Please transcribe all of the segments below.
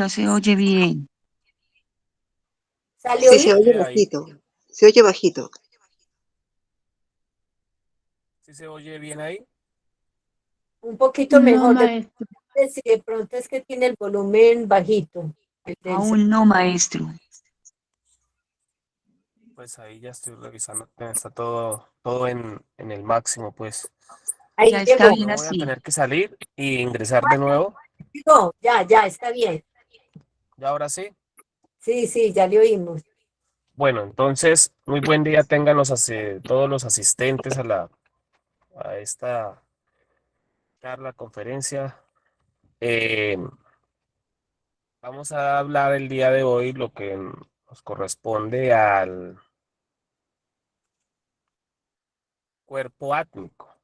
No se oye bien. ¿Sale Sí, se hoy? oye bajito. Se oye bajito. ¿Sí se oye bien ahí? Un poquito No, mejor. maestro. Si de pronto es que tiene el volumen bajito. Aún no, maestro. Pues ahí ya estoy revisando que está todo en el máximo, pues. Ya Ahí está llegó. Si bien no, voy a así. tener que salir y ingresar de nuevo. Llegó. Ya, está bien. ¿Y ahora sí? Sí, sí, ya le oímos. Bueno, entonces, muy buen día tengan todos los asistentes a esta charla, conferencia. Eh, Vamos a hablar el día de hoy lo que nos corresponde al cuerpo átmico.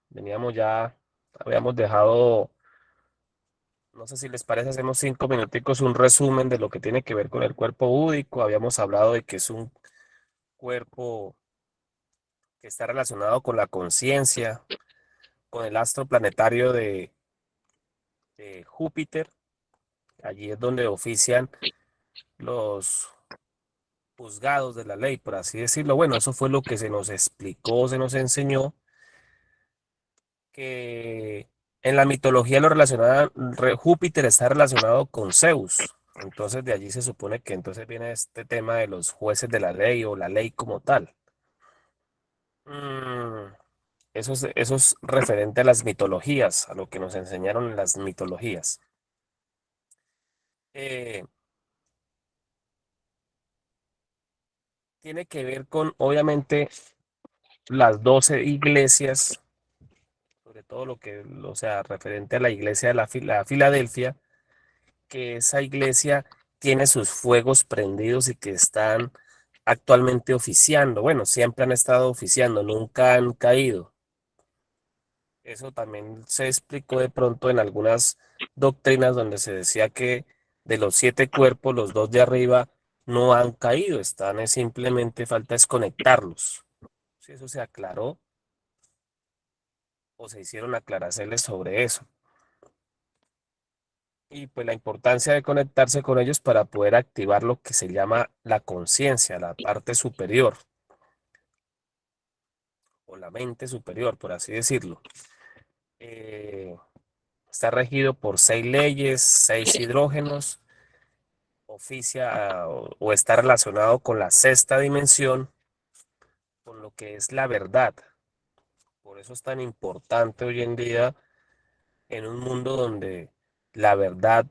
Veníamos ya, habíamos dejado, no sé si les parece, hacemos 5 minuticos un resumen de lo que tiene que ver con el cuerpo búdico. Habíamos hablado de que es un cuerpo que está relacionado con la conciencia, con el astro planetario de Júpiter. Allí es donde ofician los juzgados de la ley, por así decirlo. Bueno, eso fue lo que se nos explicó, se nos enseñó, que en la mitología lo relacionada, Júpiter está relacionado con Zeus. Entonces de allí se supone que entonces viene este tema de los jueces de la ley o la ley como tal. Mm, eso es referente a las mitologías, a lo que nos enseñaron en las mitologías. Eh, Tiene que ver con, obviamente, las 12 iglesias, sobre todo lo que, o sea, referente a la iglesia de la Filadelfia, que esa iglesia tiene sus fuegos prendidos y que están actualmente oficiando. Bueno, siempre han estado oficiando, nunca han caído. Eso también se explicó de pronto en algunas doctrinas donde se decía que de los 7 cuerpos, los dos de arriba no han caído, están, simplemente falta desconectarlos. Si eso se aclaró o se hicieron aclaraciones sobre eso. Y pues la importancia de conectarse con ellos para poder activar lo que se llama la conciencia, la parte superior o la mente superior, por así decirlo. Eh, Está regido por 6 leyes, 6 hidrógenos, oficia o está relacionado con la sexta dimensión, con lo que es la verdad. Por eso es tan importante hoy en día en un mundo donde la verdad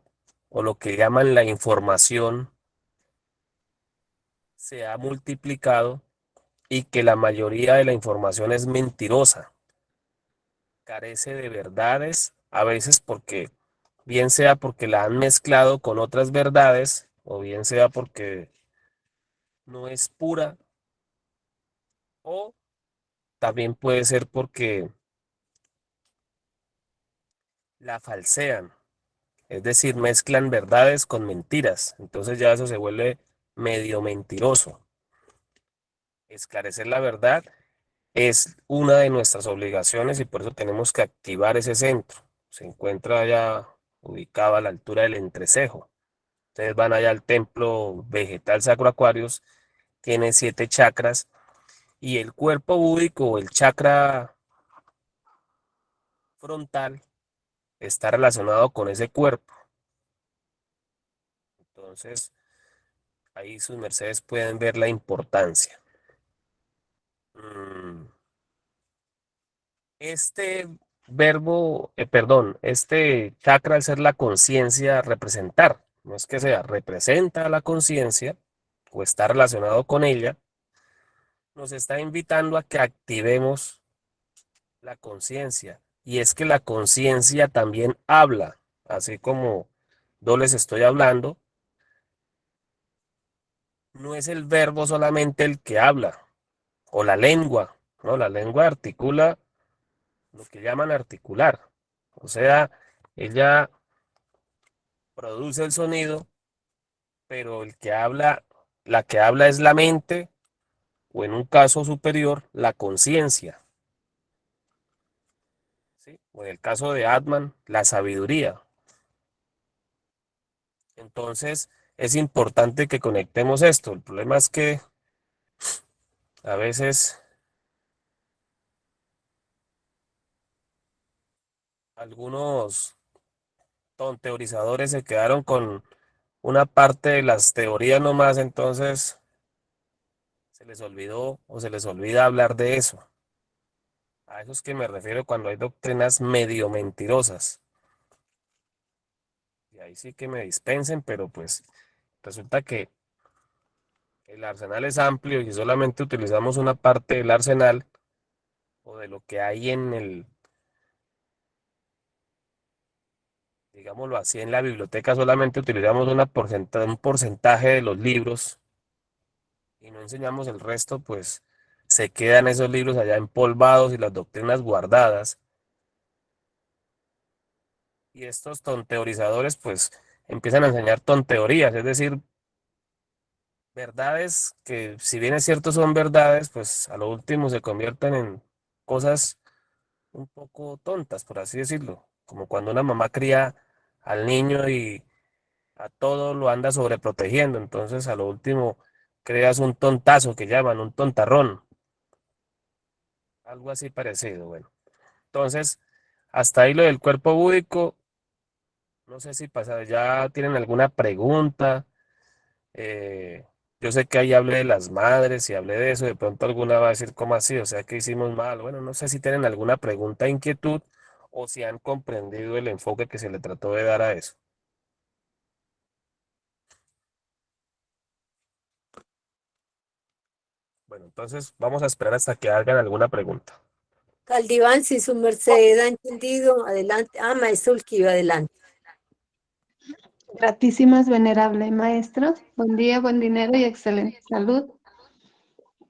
o lo que llaman la información se ha multiplicado y que la mayoría de la información es mentirosa, carece de verdades, a veces porque, bien sea porque la han mezclado con otras verdades, o bien sea porque no es pura, o también puede ser porque la falsean, es decir, mezclan verdades con mentiras, entonces ya eso se vuelve medio mentiroso. Esclarecer la verdad es una de nuestras obligaciones y por eso tenemos que activar ese centro. Se encuentra ya ubicado a la altura del entrecejo. Ustedes van allá al templo vegetal Sacro Aquarius, tiene 7 chakras y el cuerpo búdico o el chakra frontal está relacionado con ese cuerpo. Entonces, ahí sus mercedes pueden ver la importancia. Mm, Este perdón, este chakra al ser la conciencia representar, no es que sea, representa a la conciencia o está relacionado con ella, nos está invitando a que activemos la conciencia. Y es que la conciencia también habla, así como yo les estoy hablando, no es el verbo solamente el que habla, o la lengua, ¿no? La lengua articula lo que llaman articular. O sea, ella produce el sonido, pero la que habla es la mente, o en un caso superior, la conciencia, ¿sí? O en el caso de Atman, la sabiduría. Entonces, es importante que conectemos esto. El problema es que a veces algunos tonteorizadores se quedaron con una parte de las teorías nomás, entonces se les olvidó o se les olvida hablar de eso. A eso es que me refiero cuando hay doctrinas medio mentirosas. Y ahí sí que me dispensen, pero pues resulta que el arsenal es amplio y si solamente utilizamos una parte del arsenal o de lo que hay en el, digámoslo así, en la biblioteca, solamente utilizamos un porcentaje de los libros y no enseñamos el resto, pues se quedan esos libros allá empolvados y las doctrinas guardadas. Y estos tonteorizadores, pues empiezan a enseñar tonteorías, es decir, verdades que si bien es cierto son verdades, pues a lo último se convierten en cosas un poco tontas, por así decirlo, como cuando una mamá cría al niño y a todo lo anda sobreprotegiendo, entonces a lo último creas un tontazo que llaman un tontarrón, algo así parecido, bueno. Entonces, hasta ahí lo del cuerpo búdico, no sé si pasa, ya tienen alguna pregunta. Eh, yo sé que ahí hablé de las madres y hablé de eso, de pronto alguna va a decir, ¿cómo así? O sea, que hicimos mal. Bueno, no sé si tienen alguna pregunta, inquietud o si han comprendido el enfoque que se le trató de dar a eso. Bueno, entonces vamos a esperar hasta que hagan alguna pregunta. Caldiván, si su merced ha entendido, adelante. Ah, maestro Urquiva, adelante. Gratísimas, venerable maestro. Buen día, buen dinero y excelente salud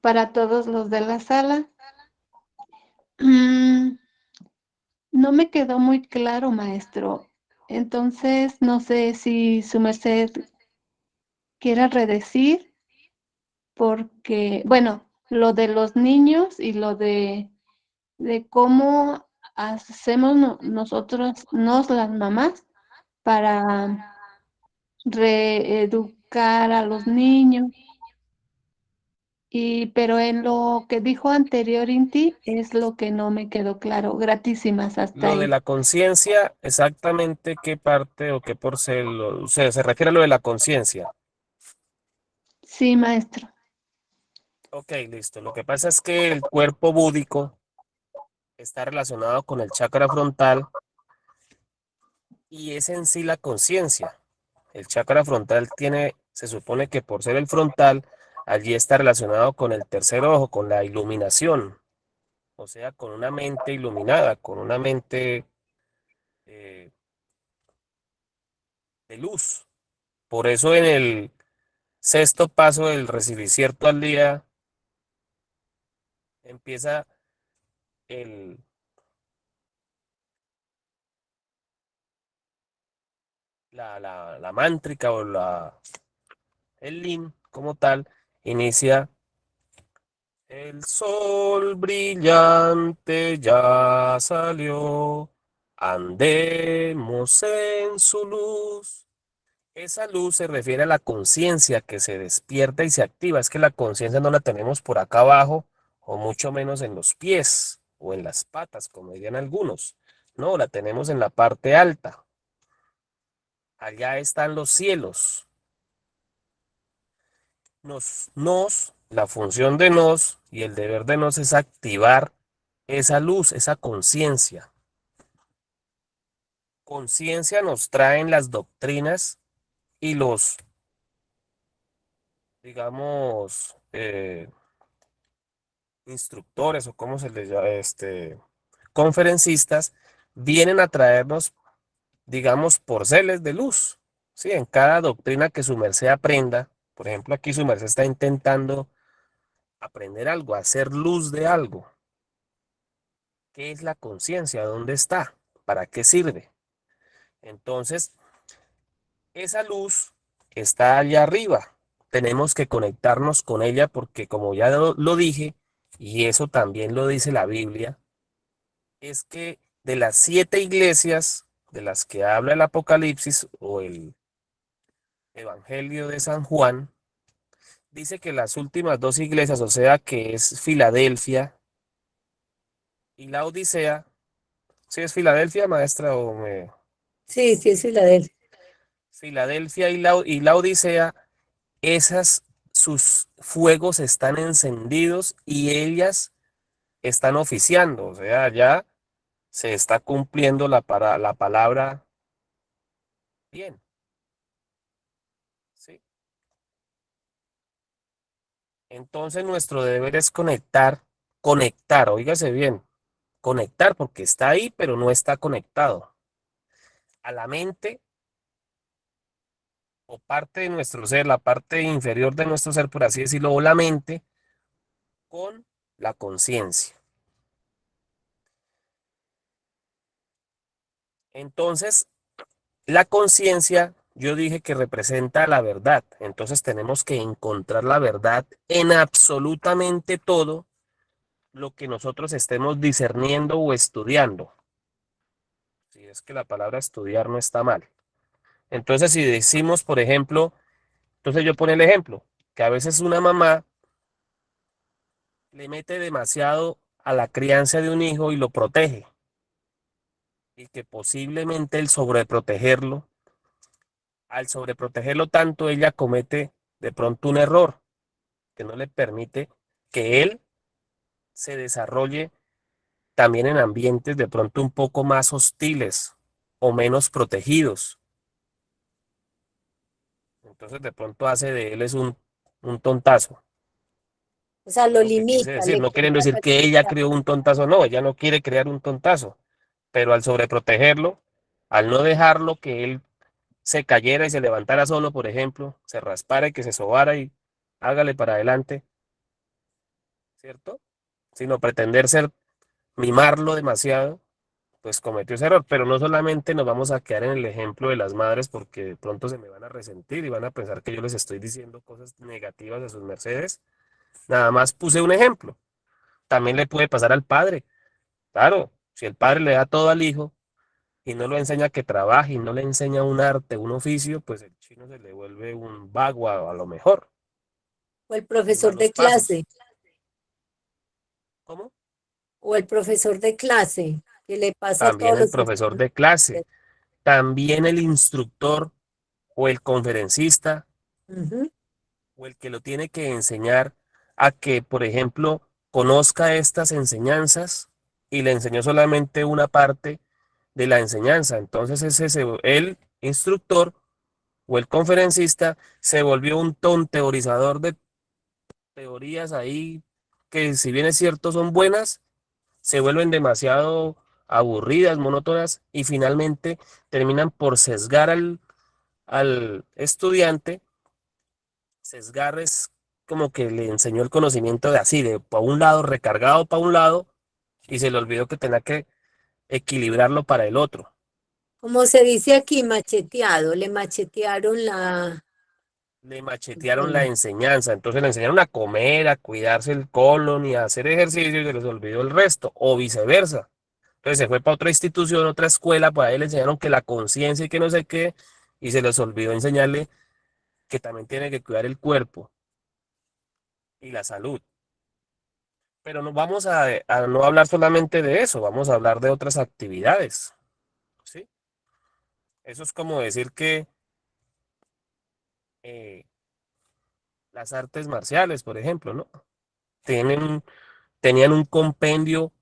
para todos los de la sala. No me quedó muy claro, maestro. Entonces, no sé si su merced quiera redecir, porque, bueno, lo de los niños y lo de cómo hacemos nosotros, las mamás, para reeducar a los niños. Pero en lo que dijo anterior Inti es lo que no me quedó claro. Gratísimas hasta Lo de ahí. la conciencia, exactamente qué parte o qué porcentaje, se refiere a lo de la conciencia. Sí, maestro. Ok, listo. Lo que pasa es que el cuerpo búdico está relacionado con el chakra frontal y es en sí la conciencia. El chakra frontal tiene, se supone que por ser el frontal, allí está relacionado con el tercer ojo, con la iluminación, o sea, con una mente iluminada, con una mente eh, de luz. Por eso en el sexto paso del recibir cierto al día empieza el, la mántrica o el lin como tal, inicia. El sol brillante ya salió, andemos en su luz. Esa luz se refiere a la conciencia que se despierta y se activa. Es que la conciencia no la tenemos por acá abajo, o mucho menos en los pies o en las patas, como dirían algunos. No, la tenemos en la parte alta. Allá están los cielos. La función de nos y el deber de nos es activar esa luz, esa conciencia. Conciencia nos traen las doctrinas y los, digamos, instructores o como se les llama, conferencistas, vienen a traernos, digamos, porceles de luz. Sí, en cada doctrina que su merced aprenda, por ejemplo, aquí su merced está intentando aprender algo, hacer luz de algo. ¿Qué es la conciencia? ¿Dónde está? ¿Para qué sirve? Entonces, esa luz está allá arriba. Tenemos que conectarnos con ella porque como ya lo dije, y eso también lo dice la Biblia, es que de las 7 iglesias de las que habla el Apocalipsis o Evangelio de San Juan, dice que las últimas dos iglesias, o sea, que es Filadelfia y la Odisea, ¿sí es Filadelfia, maestra? Sí, sí, es Filadelfia. Filadelfia y la Odisea, esas, sus fuegos están encendidos y ellas están oficiando, o sea, ya se está cumpliendo la palabra bien, ¿sí? Entonces nuestro deber es conectar, oígase bien, conectar porque está ahí, pero no está conectado a la mente o parte de nuestro ser, la parte inferior de nuestro ser, por así decirlo, o la mente con la conciencia. Entonces, la conciencia, yo dije que representa la verdad. Entonces tenemos que encontrar la verdad en absolutamente todo lo que nosotros estemos discerniendo o estudiando. Si es que la palabra estudiar no está mal. Entonces, si decimos, por ejemplo, entonces yo pongo el ejemplo, que a veces una mamá le mete demasiado a la crianza de un hijo y lo protege. Y que posiblemente al sobreprotegerlo tanto, ella comete de pronto un error que no le permite que él se desarrolle también en ambientes de pronto un poco más hostiles o menos protegidos. Entonces de pronto hace de él es un tontazo. O sea, Es lo lo que quise limita, decir, le no quita queriendo decir que ella facilidad. creó un tontazo, no, ella no quiere crear un tontazo, pero al sobreprotegerlo, al no dejarlo que él se cayera y se levantara solo, por ejemplo, se raspara y que se sobara y hágale para adelante, ¿cierto? Sino pretender mimarlo demasiado, pues cometió ese error. Pero no solamente nos vamos a quedar en el ejemplo de las madres porque de pronto se me van a resentir y van a pensar que yo les estoy diciendo cosas negativas de sus mercedes. Nada más puse un ejemplo. También le puede pasar al padre. Claro, si el padre le da todo al hijo y no lo enseña a que trabaje y no le enseña un arte, un oficio, pues el chino se le vuelve un vago a lo mejor, O el en profesor malos de pasos. clase, ¿Cómo? o el profesor de clase, que le pasa a También todos el los profesor de clase, también el instructor o el conferencista Ujú. o el que lo tiene que enseñar a que, por ejemplo, conozca estas enseñanzas y le enseñó solamente una parte de la enseñanza. Entonces el instructor o el conferencista se volvió un teorizador de teorías ahí que si bien es cierto son buenas, se vuelven demasiado aburridas, monótonas y finalmente terminan por sesgar al estudiante. Sesgar es como que le enseñó el conocimiento de así, de para un lado, recargado para un lado, y se le olvidó que tenía que equilibrarlo para el otro. Como se dice aquí, macheteado, le machetearon Le machetearon la enseñanza, entonces le enseñaron a comer, a cuidarse el colon y a hacer ejercicio y se les olvidó el resto, o viceversa. Entonces se fue para otra institución, otra escuela, por ahí le enseñaron que la conciencia y que no sé qué, y se les olvidó enseñarle que también tiene que cuidar el cuerpo y la salud. Pero no vamos a no hablar solamente de eso, vamos a hablar de otras actividades, ¿sí? Eso es como decir que eh, las artes marciales, por ejemplo, ¿no? Tienen, tenían un compendio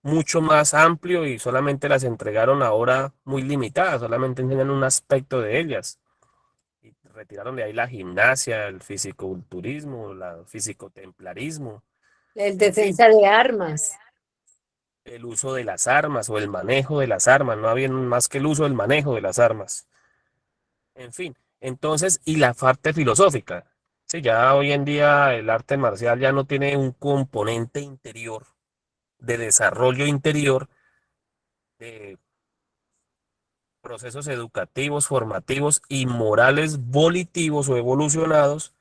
mucho más amplio y solamente las entregaron ahora muy limitadas, solamente enseñan un aspecto de ellas. Y retiraron de ahí la gimnasia, el fisiculturismo, el fisicotemplarismo, el en fin, defensa de armas. el uso de las armas o el manejo de las armas, no había más que el uso del manejo de las armas. En fin, entonces, y la parte filosófica. Sí, ya hoy en día el arte marcial ya no tiene un componente interior, de desarrollo interior, de procesos educativos, formativos y morales volitivos o evolucionados,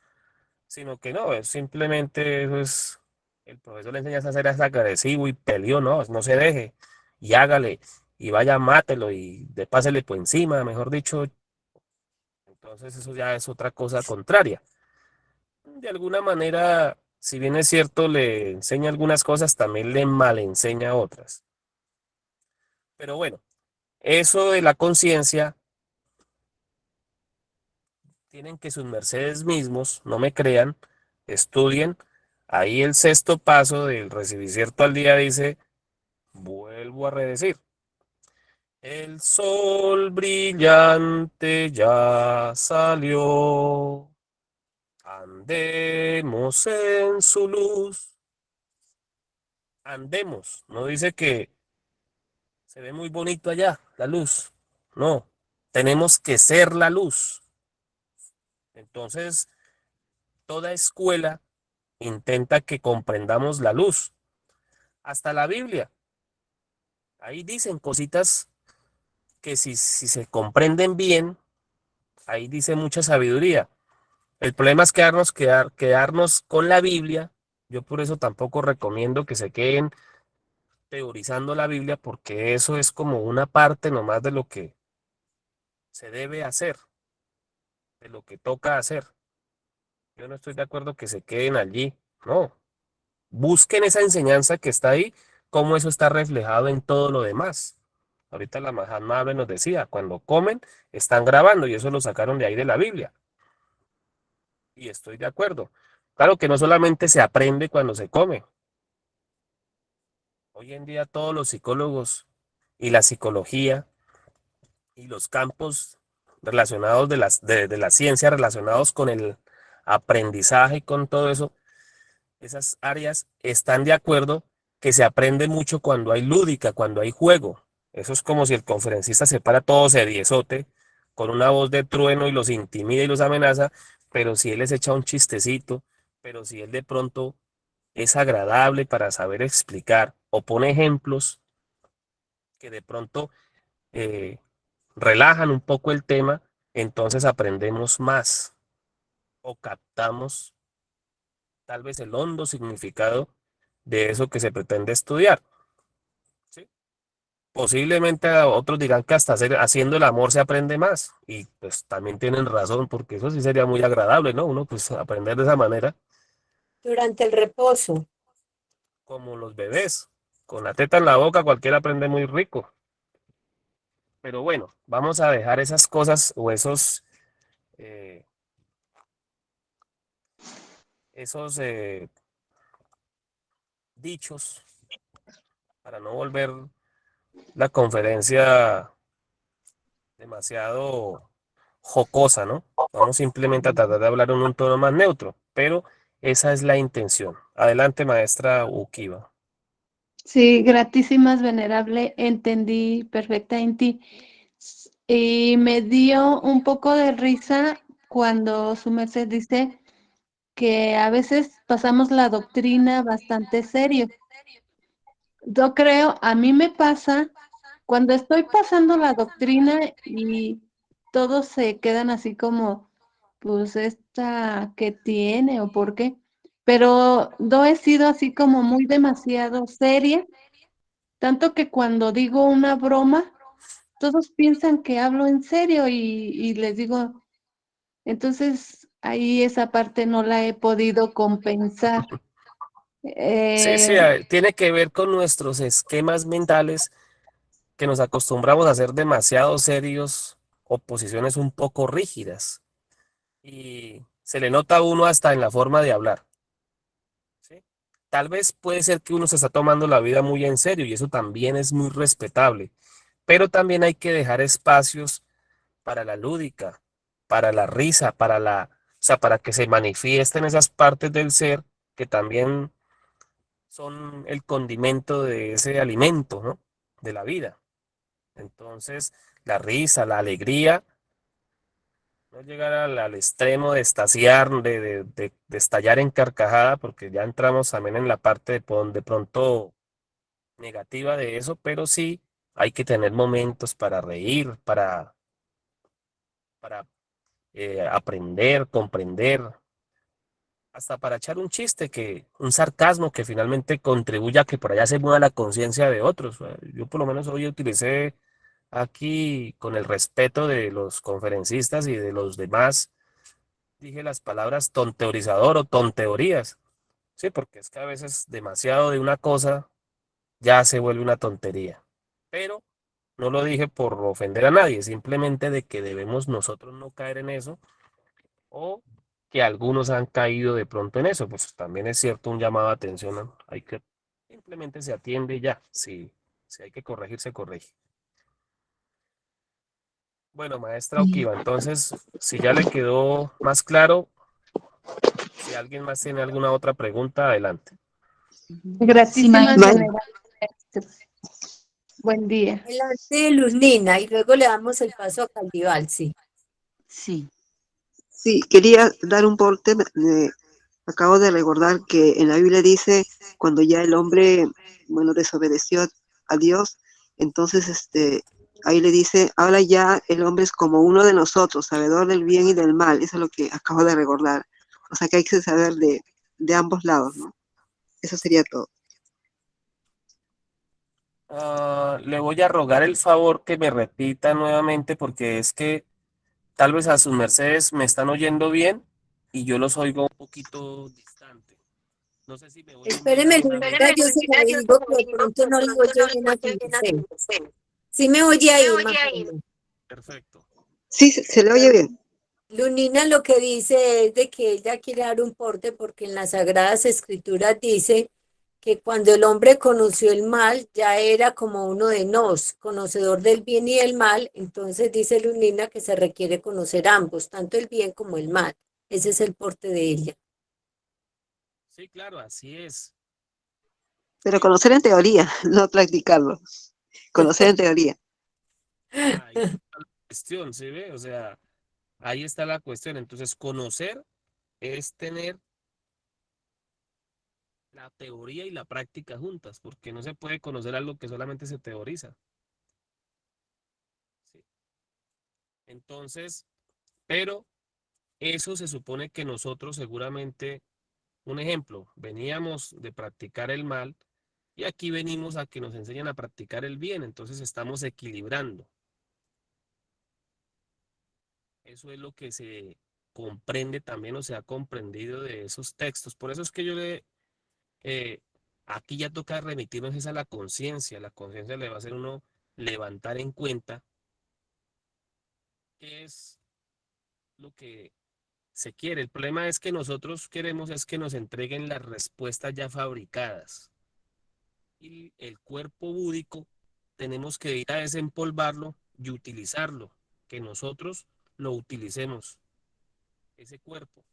sino que no, es simplemente eso es, el profesor le enseña a hacer es agresivo y peleó, no se deje y hágale y vaya, mátelo y de pásele por encima, mejor dicho. Entonces eso ya es otra cosa contraria. De alguna manera, si bien es cierto, le enseña algunas cosas, también le malenseña otras. Pero bueno, eso de la conciencia, tienen que sus mercedes mismos, no me crean, estudien. Ahí el sexto paso del recibir cierto al día dice, vuelvo a redecir. El sol brillante ya salió, andemos en su luz. Andemos, no dice que se ve muy bonito allá, la luz. No, tenemos que ser la luz. Entonces, toda escuela intenta que comprendamos la luz. Hasta la Biblia. Ahí dicen cositas que si se comprenden bien, ahí dice mucha sabiduría. El problema es quedarnos con la Biblia. Yo por eso tampoco recomiendo que se queden teorizando la Biblia, porque eso es como una parte nomás de lo que se debe hacer, de lo que toca hacer. Yo no estoy de acuerdo que se queden allí. No, busquen esa enseñanza que está ahí, cómo eso está reflejado en todo lo demás. Ahorita la Mahatma Abel nos decía, cuando comen, están grabando y eso lo sacaron de ahí de la Biblia. Y estoy de acuerdo. Claro que no solamente se aprende cuando se come. Hoy en día todos los psicólogos y la psicología y los campos relacionados de la ciencia relacionados con el aprendizaje y con todo eso, esas áreas están de acuerdo que se aprende mucho cuando hay lúdica, cuando hay juego. Eso es como si el conferencista se para todo sediezote con una voz de trueno y los intimida y los amenaza, pero si él les echa un chistecito, pero si él de pronto es agradable para saber explicar o pone ejemplos que de pronto eh, relajan un poco el tema, entonces aprendemos más o captamos tal vez el hondo significado de eso que se pretende estudiar. ¿Sí? Posiblemente otros dirán que hasta haciendo el amor se aprende más. Y pues también tienen razón, porque eso sí sería muy agradable, ¿no? Uno pues aprender de esa manera, Durante el reposo. como los bebés. Con la teta en la boca cualquiera aprende muy rico. Pero bueno, vamos a dejar esas cosas o eh, esos dichos para no volver la conferencia demasiado jocosa, ¿no? Vamos simplemente a tratar de hablar en un tono más neutro, pero esa es la intención. Adelante, maestra Ukiba. Sí, gratísimas, venerable, entendí perfectamente. Y me dio un poco de risa cuando su merced dice que a veces pasamos la doctrina bastante serio. Yo creo, a mí me pasa cuando estoy pasando la doctrina y todos se quedan así como, pues esta que tiene o por qué, pero no he sido así como muy demasiado seria, tanto que cuando digo una broma, todos piensan que hablo en serio y les digo, entonces ahí esa parte no la he podido compensar. Sí, sí, Eh, tiene que ver con nuestros esquemas mentales que nos acostumbramos a ser demasiado serios o posiciones un poco rígidas. Y se le nota a uno hasta en la forma de hablar. ¿Sí? Tal vez puede ser que uno se está tomando la vida muy en serio y eso también es muy respetable, pero también hay que dejar espacios para la lúdica, para la risa, o sea, para que se manifiesten esas partes del ser que también son el condimento de ese alimento, ¿no? De la vida. Entonces, la risa, la alegría, no llegar al extremo de estaciar, de estallar en carcajada, porque ya entramos también en la parte de pronto negativa de eso, pero sí hay que tener momentos para reír, para aprender, comprender, hasta para echar un chiste, un sarcasmo que finalmente contribuya a que por allá se mueva la conciencia de otros. Yo por lo menos hoy utilicé aquí, con el respeto de los conferencistas y de los demás, dije las palabras tonteorizador o tonteorías. Sí, porque es que a veces demasiado de una cosa ya se vuelve una tontería. Pero no lo dije por ofender a nadie, simplemente de que debemos nosotros no caer en eso o que algunos han caído de pronto en eso. Pues también es cierto un llamado de atención, ¿no? Hay que simplemente se atiende y ya. Si hay que corregir, se corrige. Bueno, maestra Sí. Okiva, entonces, si ya le quedó más claro, si alguien más tiene alguna otra pregunta, adelante. Gratísimas maestra. venerables. Buen día. Adelante, Luz Nina, y luego le damos el paso a Caldival, sí. Sí. Sí, quería dar un porte. Acabo de recordar que en la Biblia dice, cuando ya el hombre, bueno, desobedeció a Dios, entonces ahí le dice, ahora ya el hombre es como uno de nosotros, sabedor del bien y del mal. Eso es lo que acabo de recordar. O sea que hay que saber de ambos lados, ¿no? Eso sería todo. Le voy a rogar el favor que me repita nuevamente porque es que tal vez a sus mercedes me están oyendo bien y yo los oigo un poquito distante. No sé si me oyen bien Espéreme, alguna Luz vez. Nina, yo se lo digo que de pronto no lo oye bien a su merced. Sí me oye ahí, más o menos. Perfecto. Sí, se le oye bien. Lunina lo que dice es de que ella quiere dar un porte porque en las Sagradas Escrituras dice que cuando el hombre conoció el mal ya era como uno de nos, conocedor del bien y del mal. Entonces dice Lunina que se requiere conocer ambos, tanto el bien como el mal. Ese es el porte de ella. Sí, claro, así es. Pero conocer en teoría, no practicarlo. Conocer en teoría. Ahí está la cuestión, ¿sí ve? O sea, ahí está la cuestión. Entonces, conocer es tener la teoría y la práctica juntas, porque no se puede conocer algo que solamente se teoriza. ¿Sí? Entonces, pero eso se supone que nosotros seguramente, un ejemplo, veníamos de practicar el mal y aquí venimos a que nos enseñen a practicar el bien, entonces estamos equilibrando. Eso es lo que se comprende también o se ha comprendido de esos textos. Por eso es que eh, aquí ya toca remitirnos es a la conciencia. La conciencia le va a hacer uno levantar en cuenta qué es lo que se quiere. El problema es que nosotros queremos es que nos entreguen las respuestas ya fabricadas. Y el cuerpo búdico tenemos que ir a desempolvarlo y utilizarlo, que nosotros lo utilicemos, ese cuerpo.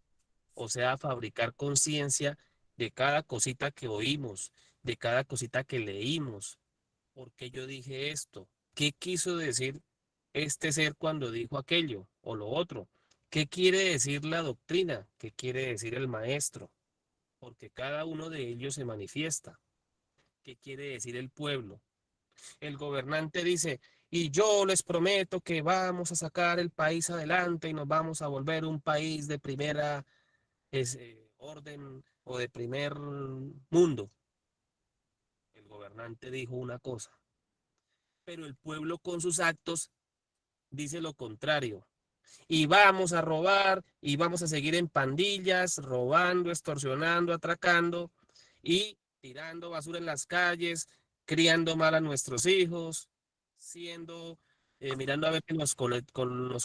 O sea, fabricar conciencia de cada cosita que oímos, de cada cosita que leímos. ¿Por qué yo dije esto? ¿Qué quiso decir este ser cuando dijo aquello o lo otro? ¿Qué quiere decir la doctrina? ¿Qué quiere decir el maestro? Porque cada uno de ellos se manifiesta. ¿Qué quiere decir el pueblo? El gobernante dice, y yo les prometo que vamos a sacar el país adelante y nos vamos a volver un país de primera orden o de primer mundo. El gobernante dijo una cosa, pero el pueblo con sus actos dice lo contrario. Y vamos a robar y vamos a seguir en pandillas, robando, extorsionando, atracando y tirando basura en las calles, criando mal a nuestros hijos, mirando a ver que nos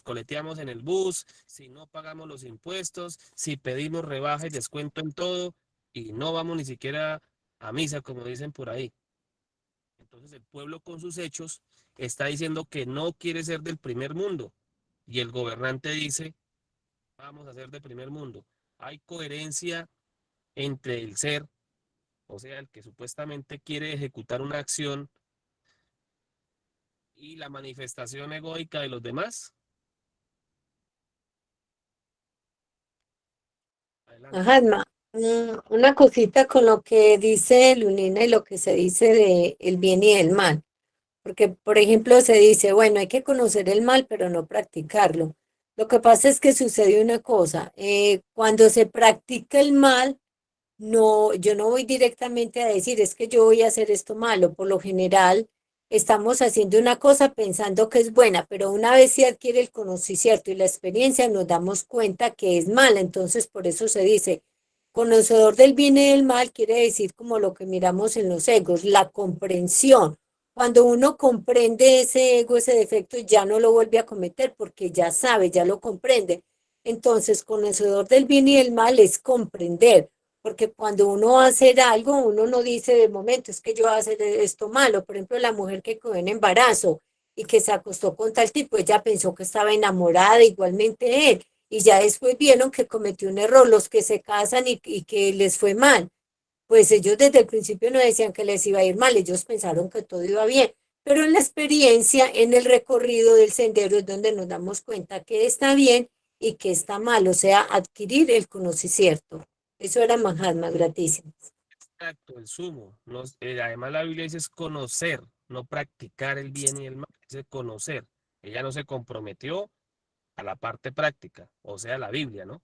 coleteamos en el bus, si no pagamos los impuestos, si pedimos rebaja y descuento en todo y no vamos ni siquiera a misa, como dicen por ahí. Entonces el pueblo con sus hechos está diciendo que no quiere ser del primer mundo y el gobernante dice, vamos a ser de primer mundo. Hay coherencia entre el ser, o sea, el que supuestamente quiere ejecutar una acción y la manifestación egoica de los demás. Adelante. Ajá, una cosita con lo que dice Lunina y lo que se dice de el bien y el mal. Porque, por ejemplo, se dice, bueno, hay que conocer el mal, pero no practicarlo. Lo que pasa es que sucede una cosa, cuando se practica el mal, no, yo no voy directamente a decir, es que yo voy a hacer esto malo. Por lo general, estamos haciendo una cosa pensando que es buena, pero una vez se adquiere el conocimiento y la experiencia, nos damos cuenta que es mala. Entonces, por eso se dice, conocedor del bien y del mal quiere decir como lo que miramos en los egos, la comprensión. Cuando uno comprende ese ego, ese defecto, ya no lo vuelve a cometer porque ya sabe, ya lo comprende. Entonces, conocedor del bien y del mal es comprender, porque cuando uno va a hacer algo, uno no dice de momento, es que yo voy a hacer esto malo. Por ejemplo, la mujer que quedó en embarazo y que se acostó con tal tipo, ella pensó que estaba enamorada igualmente de él, y ya después vieron que cometió un error. Los que se casan y que les fue mal, pues ellos desde el principio no decían que les iba a ir mal, ellos pensaron que todo iba bien, pero en la experiencia, en el recorrido del sendero es donde nos damos cuenta que está bien y que está mal, o sea, adquirir el conocimiento. Eso era Mahatma, gratísimo. Exacto, el sumo. Además la Biblia dice es conocer, no practicar el bien y el mal, es conocer. Ella no se comprometió a la parte práctica, o sea, la Biblia, ¿no?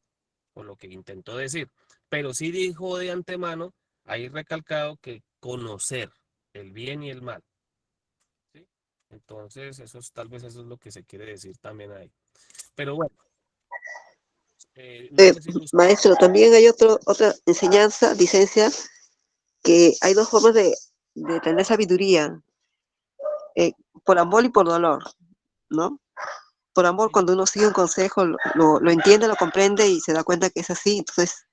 Por lo que intentó decir. Pero sí dijo de antemano, ahí recalcado, que conocer el bien y el mal. ¿Sí? Entonces, tal vez eso es lo que se quiere decir también ahí. Pero bueno, no sé si Maestro, también hay otra enseñanza, licencia, que hay dos formas de tener sabiduría, eh, por amor y por dolor, ¿no? Por amor, cuando uno sigue un consejo, lo entiende, lo comprende y se da cuenta que es así, entonces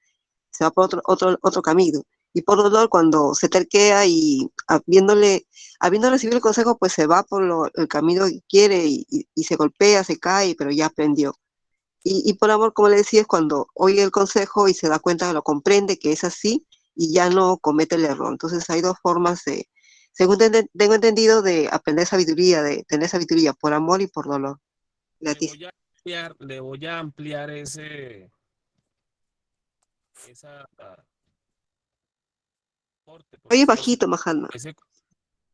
se va por otro camino. Y por dolor, cuando se terquea y habiendo recibido el consejo, pues se va por el camino que quiere y se golpea, se cae, pero ya aprendió. Y por amor, como le decía, es cuando oye el consejo y se da cuenta, lo comprende que es así y ya no comete el error. Entonces hay dos formas según tengo entendido, de aprender sabiduría, de tener sabiduría, por amor y por dolor. Gratis. le voy a ampliar esa aporte, por Oye, así decirlo. bajito, Mahatma.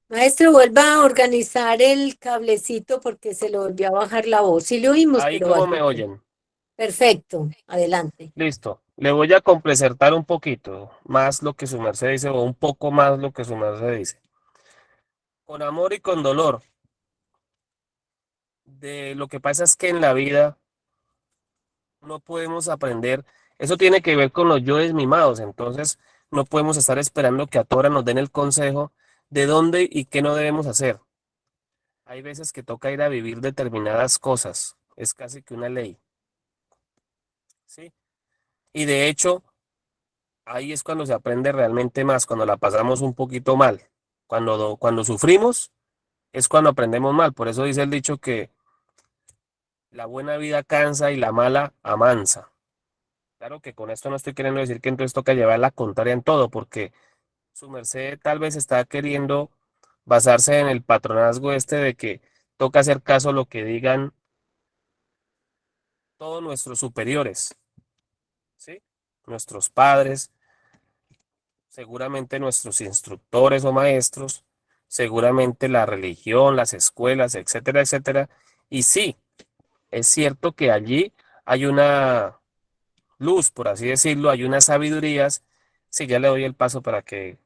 Maestro, vuelva a organizar el cablecito porque se le volvió a bajar la voz. Sí lo oímos, Ahí pero como me bajito. oyen. Perfecto, adelante. Listo. Le voy a complementar un poquito más lo que su merced dice o un poco más lo que su merced dice. Con amor y con dolor. Lo que pasa es que en la vida no podemos aprender. Eso tiene que ver con los yoes mimados. Entonces, no podemos estar esperando que a toda hora nos den el consejo de dónde y qué no debemos hacer. Hay veces que toca ir a vivir determinadas cosas. Es casi que una ley. ¿Sí? Y de hecho, ahí es cuando se aprende realmente más, cuando la pasamos un poquito mal. Cuando sufrimos, es cuando aprendemos mal. Por eso dice el dicho que la buena vida cansa y la mala amansa. Claro que con esto no estoy queriendo decir que entonces toca llevar la contraria en todo, porque su merced tal vez está queriendo basarse en el patronazgo este de que toca hacer caso a lo que digan todos nuestros superiores, ¿sí? Nuestros padres, seguramente nuestros instructores o maestros, seguramente la religión, las escuelas, etcétera, etcétera. Y sí, es cierto que allí hay una luz, por así decirlo, hay unas sabidurías. Sí, ya le doy el paso para que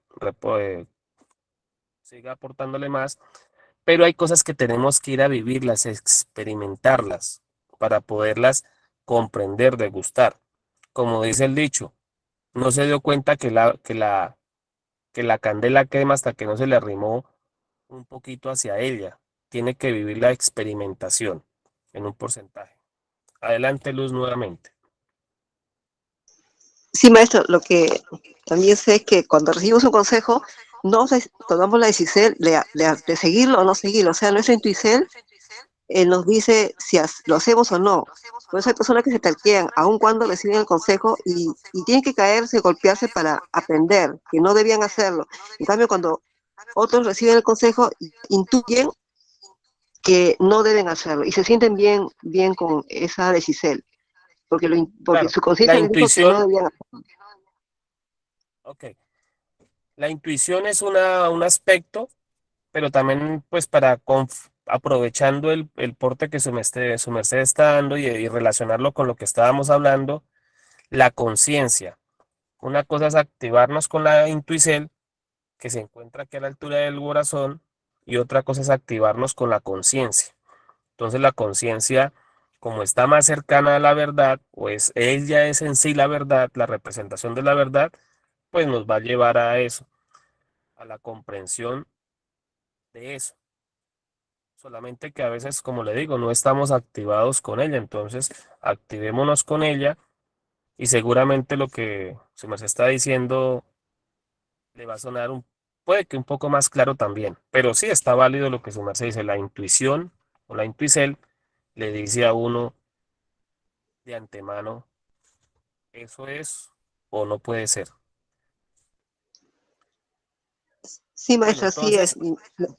siga aportándole más, pero hay cosas que tenemos que ir a vivirlas, experimentarlas, para poderlas comprender, degustar. Como dice el dicho, no se dio cuenta que la candela quema hasta que no se le arrimó un poquito hacia ella. Tiene que vivir la experimentación en un porcentaje. Adelante, Luz, nuevamente. Sí, maestro, lo que también sé es que cuando recibimos un consejo, no tomamos la decisión de seguirlo o no seguirlo. O sea, nuestra intuición nos dice si lo hacemos o no. Por eso hay personas que se talquean, aun cuando reciben el consejo y tienen que caerse, golpearse para aprender, que no debían hacerlo. En cambio, cuando otros reciben el consejo, intuyen que no deben hacerlo y se sienten bien, bien con esa decisión, porque Claro, su la conciencia les dijo que no intuición, debían hacerlo. ok, la intuición es un aspecto, pero también pues aprovechando el porte que su merced está dando y relacionarlo con lo que estábamos hablando, la conciencia. Una cosa es activarnos con la intuición que se encuentra aquí a la altura del corazón y otra cosa es activarnos con la conciencia. Entonces la conciencia, como está más cercana a la verdad, pues ella es en sí la verdad, la representación de la verdad, pues nos va a llevar a eso, a la comprensión de eso. Solamente que a veces, como le digo, no estamos activados con ella, entonces activémonos con ella y seguramente lo que se nos está diciendo le va a sonar puede que un poco más claro también, pero sí está válido lo que su merced dice, la intuición o la intuicel le dice a uno de antemano, eso es o no puede ser. Sí, Bueno, maestra, así es. entonces,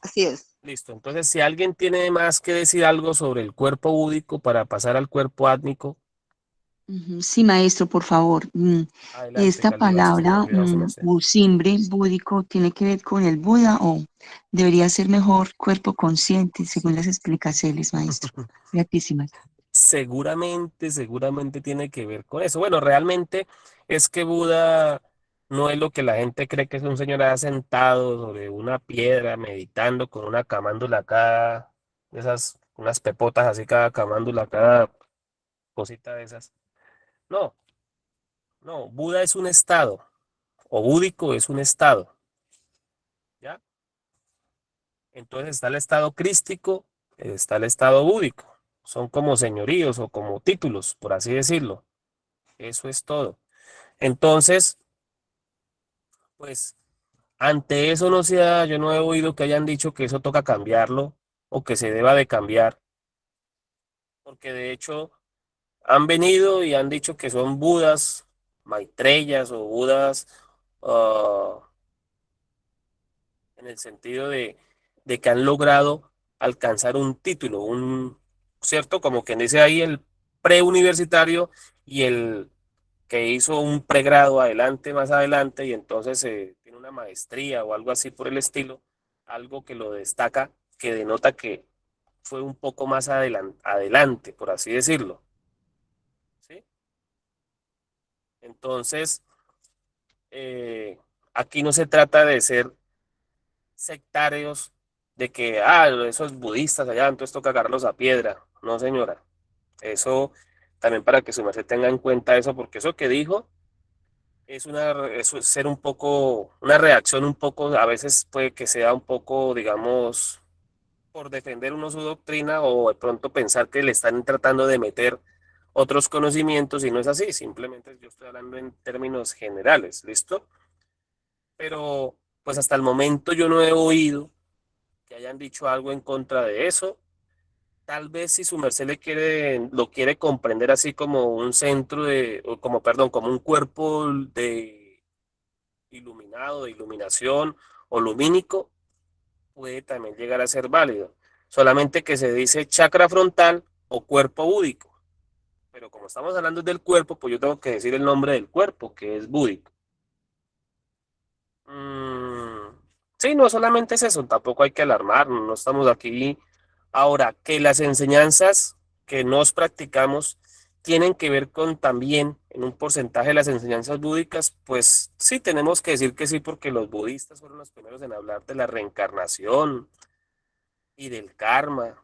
Así es. listo. Entonces, si alguien tiene más que decir algo sobre el cuerpo búdico para pasar al cuerpo átmico, Ujú. Sí, maestro, por favor. adelante, ¿Esta Caldival, si se me palabra, olvidaba su merced. usimbre, búdico, tiene que ver con el Buda o debería ser mejor cuerpo consciente, según las explicaciones, maestro? Gratísimas. Seguramente tiene que ver con eso. Bueno, realmente es que Buda no es lo que la gente cree que es un señor allá sentado sobre una piedra, meditando con una camándula acá, esas, unas pepotas así cada camándula, cada cosita de esas. No, no, Buda es un estado, o búdico es un estado, ¿ya? Entonces está el estado crístico, está el estado búdico. Son como señoríos o como títulos, por así decirlo. Eso es todo. Entonces, pues ante eso no yo no he oído que hayan dicho que eso toca cambiarlo o que se deba de cambiar, porque de hecho han venido y han dicho que son Budas, Maitreyas o Budas, ah, en el sentido de que han logrado alcanzar un título, ¿cierto? Como quien dice ahí el preuniversitario y el que hizo un pregrado adelante, más adelante, y entonces tiene una maestría o algo así por el estilo, algo que lo destaca, que denota que fue un poco más adelante, por así decirlo. ¿Sí? Entonces, eh, aquí no se trata de ser sectarios, de que, esos budistas allá, entonces toca agarrarlos a piedra. No, señora. Eso también para que su merced tenga en cuenta eso, porque eso que dijo es ser un poco, una reacción un poco, a veces puede que sea un poco, digamos, por defender uno su doctrina o de pronto pensar que le están tratando de meter otros conocimientos y no es así, simplemente yo estoy hablando en términos generales, ¿listo? Pero pues hasta el momento yo no he oído que hayan dicho algo en contra de eso. Tal vez si su merced lo quiere comprender así como un centro o como, perdón, como un cuerpo de iluminado, de iluminación o lumínico, puede también llegar a ser válido. Solamente que se dice chakra frontal o cuerpo búdico. Pero como estamos hablando del cuerpo, pues yo tengo que decir el nombre del cuerpo, que es búdico. Sí, no solamente es eso, tampoco hay que alarmarnos, no estamos aquí. Ahora, que las enseñanzas que nos practicamos tienen que ver con también, en un porcentaje de las enseñanzas búdicas, pues sí, tenemos que decir que sí, porque los budistas fueron los primeros en hablar de la reencarnación y del karma,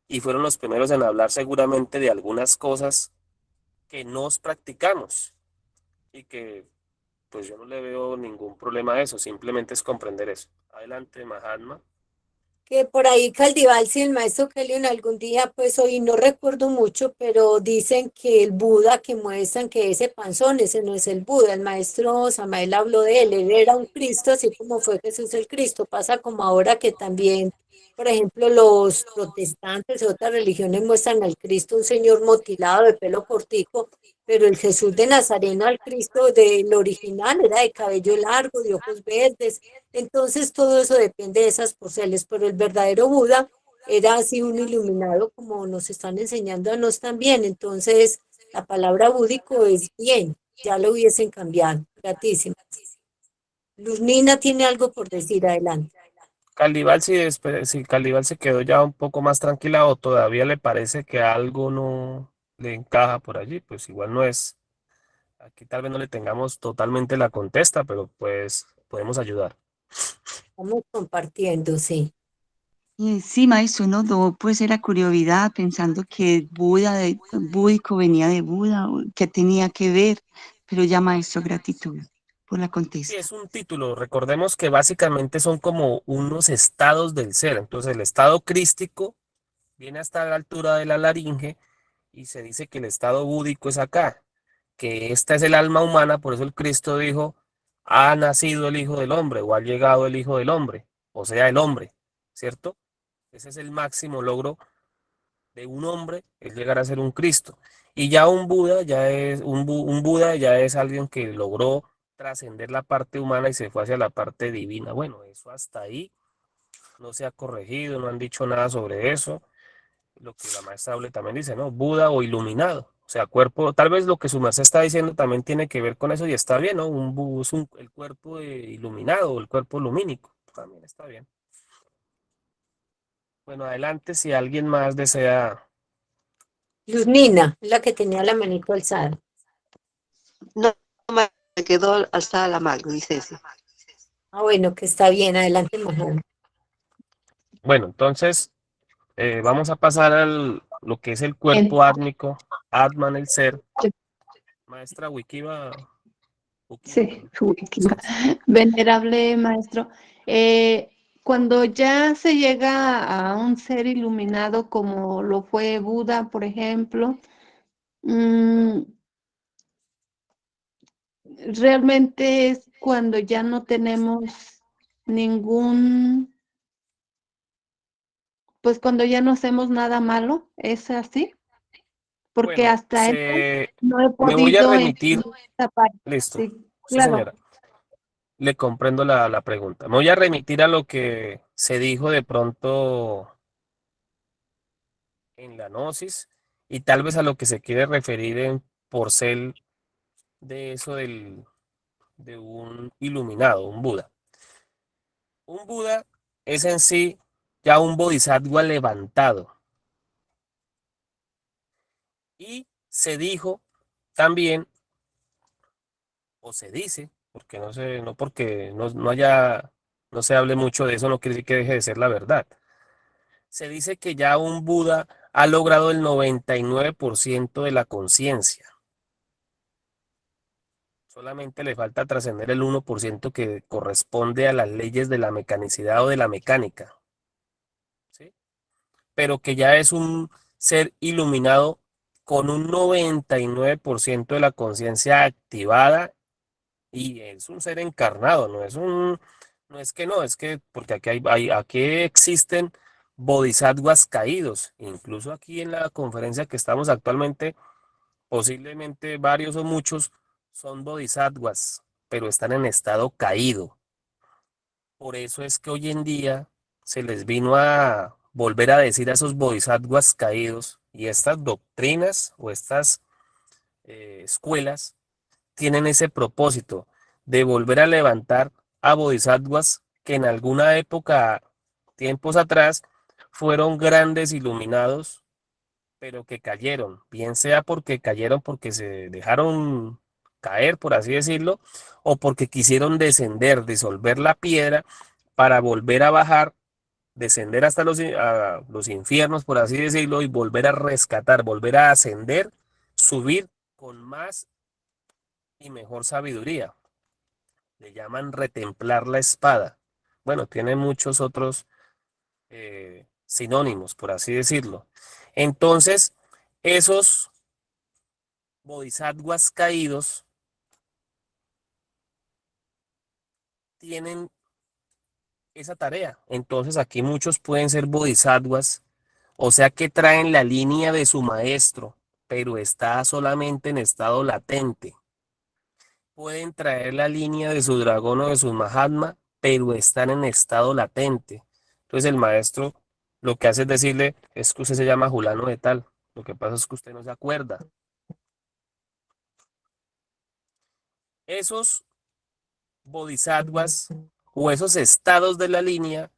y fueron los primeros en hablar seguramente de algunas cosas que nos practicamos y que pues yo no le veo ningún problema a eso, simplemente es comprender eso. Adelante, Mahatma. Que por ahí Caldival, si el maestro Kelly algún día, pues hoy no recuerdo mucho, pero dicen que el Buda que muestran que ese panzón, ese no es el Buda, el maestro Samael habló de él era un Cristo, así como fue Jesús el Cristo. Pasa como ahora que también, por ejemplo, los protestantes de otras religiones muestran al Cristo un señor motilado de pelo cortico, pero el Jesús de Nazareno, al Cristo del original, era de cabello largo, de ojos verdes. Entonces todo eso depende de esas poseles, pero el verdadero Buda era así un iluminado como nos están enseñando a nos también. Entonces la palabra búdico es bien, ya lo hubiesen cambiado. Gratísimo. Luz Nina tiene algo por decir, adelante. Caldival, si Caldival se quedó ya un poco más tranquila o todavía le parece que algo no le encaja por allí, pues igual no es. Aquí tal vez no le tengamos totalmente la contesta, pero pues podemos ayudar. Estamos compartiendo, sí. Y sí, maestro, no, pues era curiosidad, pensando que búdico venía de Buda, o que tenía que ver, pero ya, maestro, gratitud por la Sí, contesta. es un título. Recordemos que básicamente son como unos estados del ser. Entonces, el estado crístico viene hasta la altura de la laringe y se dice que el estado búdico es acá, que esta es el alma humana, por eso el Cristo dijo, ha nacido el Hijo del Hombre o ha llegado el Hijo del Hombre, o sea, el hombre, ¿cierto? Ese es el máximo logro de un hombre, es llegar a ser un Cristo. Y ya un Buda ya es un Buda ya es alguien que logró trascender la parte humana y se fue hacia la parte divina. Bueno, eso hasta ahí no se ha corregido, no han dicho nada sobre eso. Lo que la maestra Aule también dice, ¿no? Buda o iluminado. O sea, cuerpo, tal vez lo que su merced está diciendo también tiene que ver con eso y está bien, ¿no? Es el cuerpo iluminado o el cuerpo lumínico. También está bien. Bueno, adelante si alguien más desea. Luz la que tenía la manito alzada. No, me quedó alzada la mano, licencia. Ah, bueno, que está bien, adelante, Mohamed. Bueno, entonces vamos a pasar al lo que es el En- cuerpo átmico, Atman, el ser. yo- Maestra Wikiva, sí, venerable maestro. Cuando ya se llega a un ser iluminado como lo fue Buda, por ejemplo, mm, realmente es cuando ya no tenemos ningún, pues cuando ya no hacemos nada malo, ¿es así? Porque bueno, hasta eso no he me voy a podido remitir, entender esa parte. listo, Sí, sí claro. señora. Le comprendo la pregunta. Me voy a remitir a lo que se dijo de pronto en la gnosis y tal vez a lo que se quiere referir en Porcel de eso de un iluminado, un Buda. Un Buda es en sí ya un bodhisattva levantado. Y se dijo también, o se dice, porque no sé, no porque no haya, no se hable mucho de eso, no quiere decir que deje de ser la verdad. Se dice que ya un Buda ha logrado el 99% de la conciencia. Solamente le falta trascender el 1% que corresponde a las leyes de la mecanicidad o de la mecánica, ¿sí? Pero que ya es un ser iluminado con un 99% de la conciencia activada y es un ser encarnado, no es que no, es que, porque aquí existen bodhisattvas caídos, incluso aquí en la conferencia que estamos actualmente, posiblemente varios o muchos son bodhisattvas, pero están en estado caído. Por eso es que hoy en día se les vino a volver a decir a esos bodhisattvas caídos y estas doctrinas o estas escuelas tienen ese propósito de volver a levantar a bodhisattvas que en alguna época, tiempos atrás, fueron grandes iluminados, pero que cayeron, bien sea porque cayeron porque se dejaron caer, por así decirlo, o porque quisieron descender, disolver la piedra para volver a bajar, descender hasta a los infiernos, por así decirlo, y volver a rescatar, volver a ascender, subir con más y mejor sabiduría. Le llaman retemplar la espada. Bueno, tiene muchos otros sinónimos, por así decirlo. Entonces, esos bodhisattvas caídos tienen esa tarea. Entonces, aquí muchos pueden ser bodhisattvas, o sea que traen la línea de su maestro, pero está solamente en estado latente. Pueden traer la línea de su dragón o de su Mahatma, pero están en estado latente. Entonces el maestro lo que hace es decirle, es que usted se llama Julano de tal. Lo que pasa es que usted no se acuerda. Esos bodhisattvas o esos estados de la línea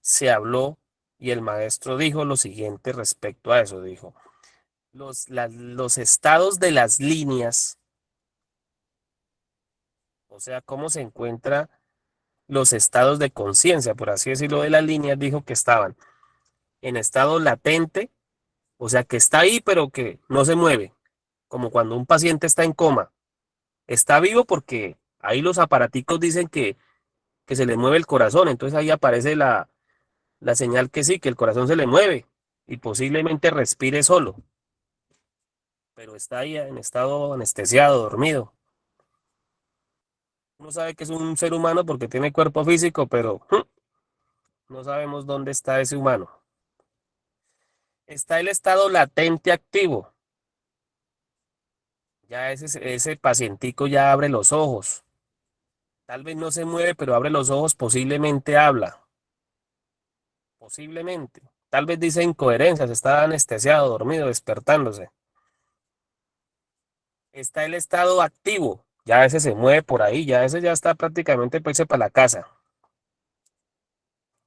se habló y el maestro dijo lo siguiente respecto a eso. Dijo, los estados de las líneas, o sea, cómo se encuentra los estados de conciencia, por así decirlo, de las líneas, dijo que estaban en estado latente, o sea que está ahí pero que no se mueve, como cuando un paciente está en coma. Está vivo porque ahí los aparaticos dicen que se le mueve el corazón, entonces ahí aparece la señal que sí, que el corazón se le mueve y posiblemente respire solo, pero está ahí en estado anestesiado, dormido. Uno sabe que es un ser humano porque tiene cuerpo físico, pero no sabemos dónde está ese humano. Está el estado latente activo. Ya ese pacientico ya abre los ojos. Tal vez no se mueve, pero abre los ojos, posiblemente habla. Posiblemente. Tal vez dice incoherencias, está anestesiado, dormido, despertándose. Está el estado activo. Ya ese se mueve por ahí, ya ese ya está prácticamente pues para la casa.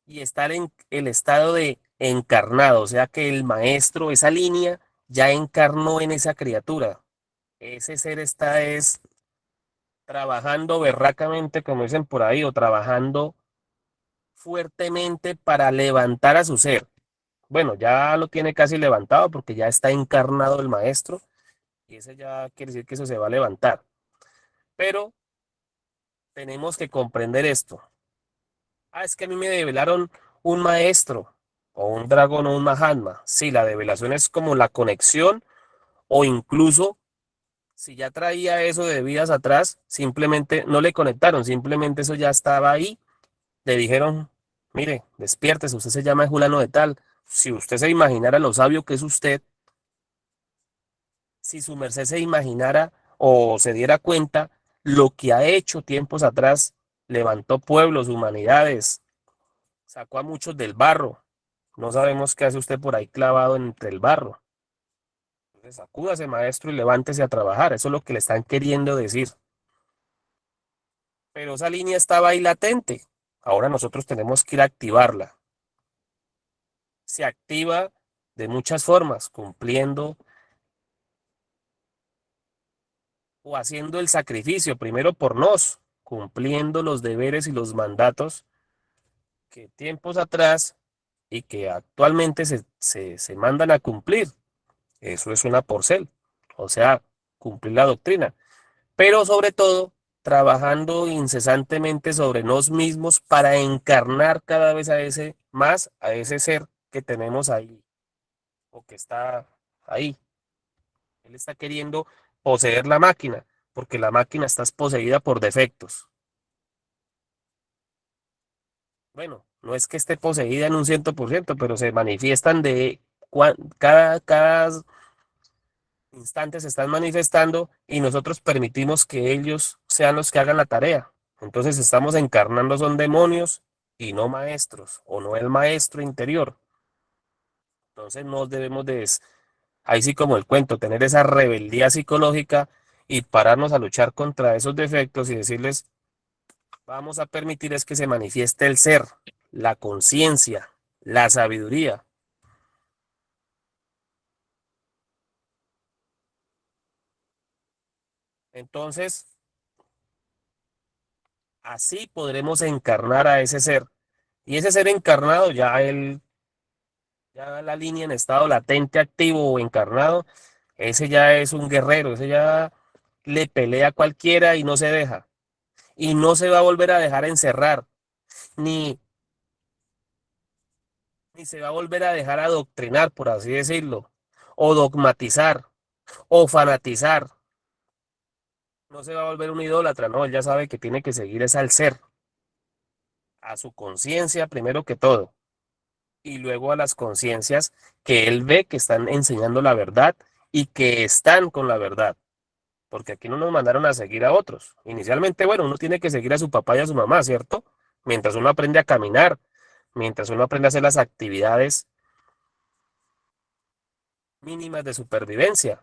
Y está el estado de encarnado, o sea que el maestro, esa línea, ya encarnó en esa criatura. Ese ser está es trabajando berracamente, como dicen por ahí, o trabajando fuertemente para levantar a su ser. Bueno, ya lo tiene casi levantado porque ya está encarnado el maestro y ese ya quiere decir que eso se va a levantar. Pero tenemos que comprender esto. Ah, es que a mí me develaron un maestro o un dragón o un Mahatma. Sí, la develación es como la conexión o incluso si ya traía eso de vidas atrás, simplemente no le conectaron, simplemente eso ya estaba ahí. Le dijeron, mire, despiértese, usted se llama Julano de tal. Si usted se imaginara lo sabio que es usted, si su merced se imaginara o se diera cuenta lo que ha hecho tiempos atrás, levantó pueblos, humanidades, sacó a muchos del barro. No sabemos qué hace usted por ahí clavado entre el barro. Entonces, sacúdase, maestro, y levántese a trabajar. Eso es lo que le están queriendo decir. Pero esa línea estaba ahí latente. Ahora nosotros tenemos que ir a activarla. Se activa de muchas formas, cumpliendo o haciendo el sacrificio, primero por nos, cumpliendo los deberes y los mandatos que tiempos atrás y que actualmente se mandan a cumplir. Eso es una porcel, o sea, cumplir la doctrina, pero sobre todo trabajando incesantemente sobre nos mismos para encarnar cada vez a ese más, a ese ser que tenemos ahí o que está ahí. Él está queriendo poseer la máquina, porque la máquina está poseída por defectos. Bueno, no es que esté poseída en un 100%, pero se manifiestan cada instante se están manifestando y nosotros permitimos que ellos sean los que hagan la tarea. Entonces estamos encarnando son demonios y no maestros, o no el maestro interior. Entonces no debemos ahí sí como el cuento, tener esa rebeldía psicológica y pararnos a luchar contra esos defectos y decirles, vamos a permitir es que se manifieste el ser, la conciencia, la sabiduría. Entonces, así podremos encarnar a ese ser. Y ese ser encarnado, ya la línea en estado latente, activo o encarnado, ese ya es un guerrero, ese ya le pelea a cualquiera y no se deja. Y no se va a volver a dejar encerrar, ni, ni se va a volver a dejar adoctrinar, por así decirlo, o dogmatizar, o fanatizar. No se va a volver un idólatra, no, él ya sabe que tiene que seguir es al ser, a su conciencia primero que todo, y luego a las conciencias que él ve que están enseñando la verdad y que están con la verdad. Porque aquí no nos mandaron a seguir a otros. Inicialmente, bueno, uno tiene que seguir a su papá y a su mamá, ¿cierto? Mientras uno aprende a caminar, mientras uno aprende a hacer las actividades mínimas de supervivencia.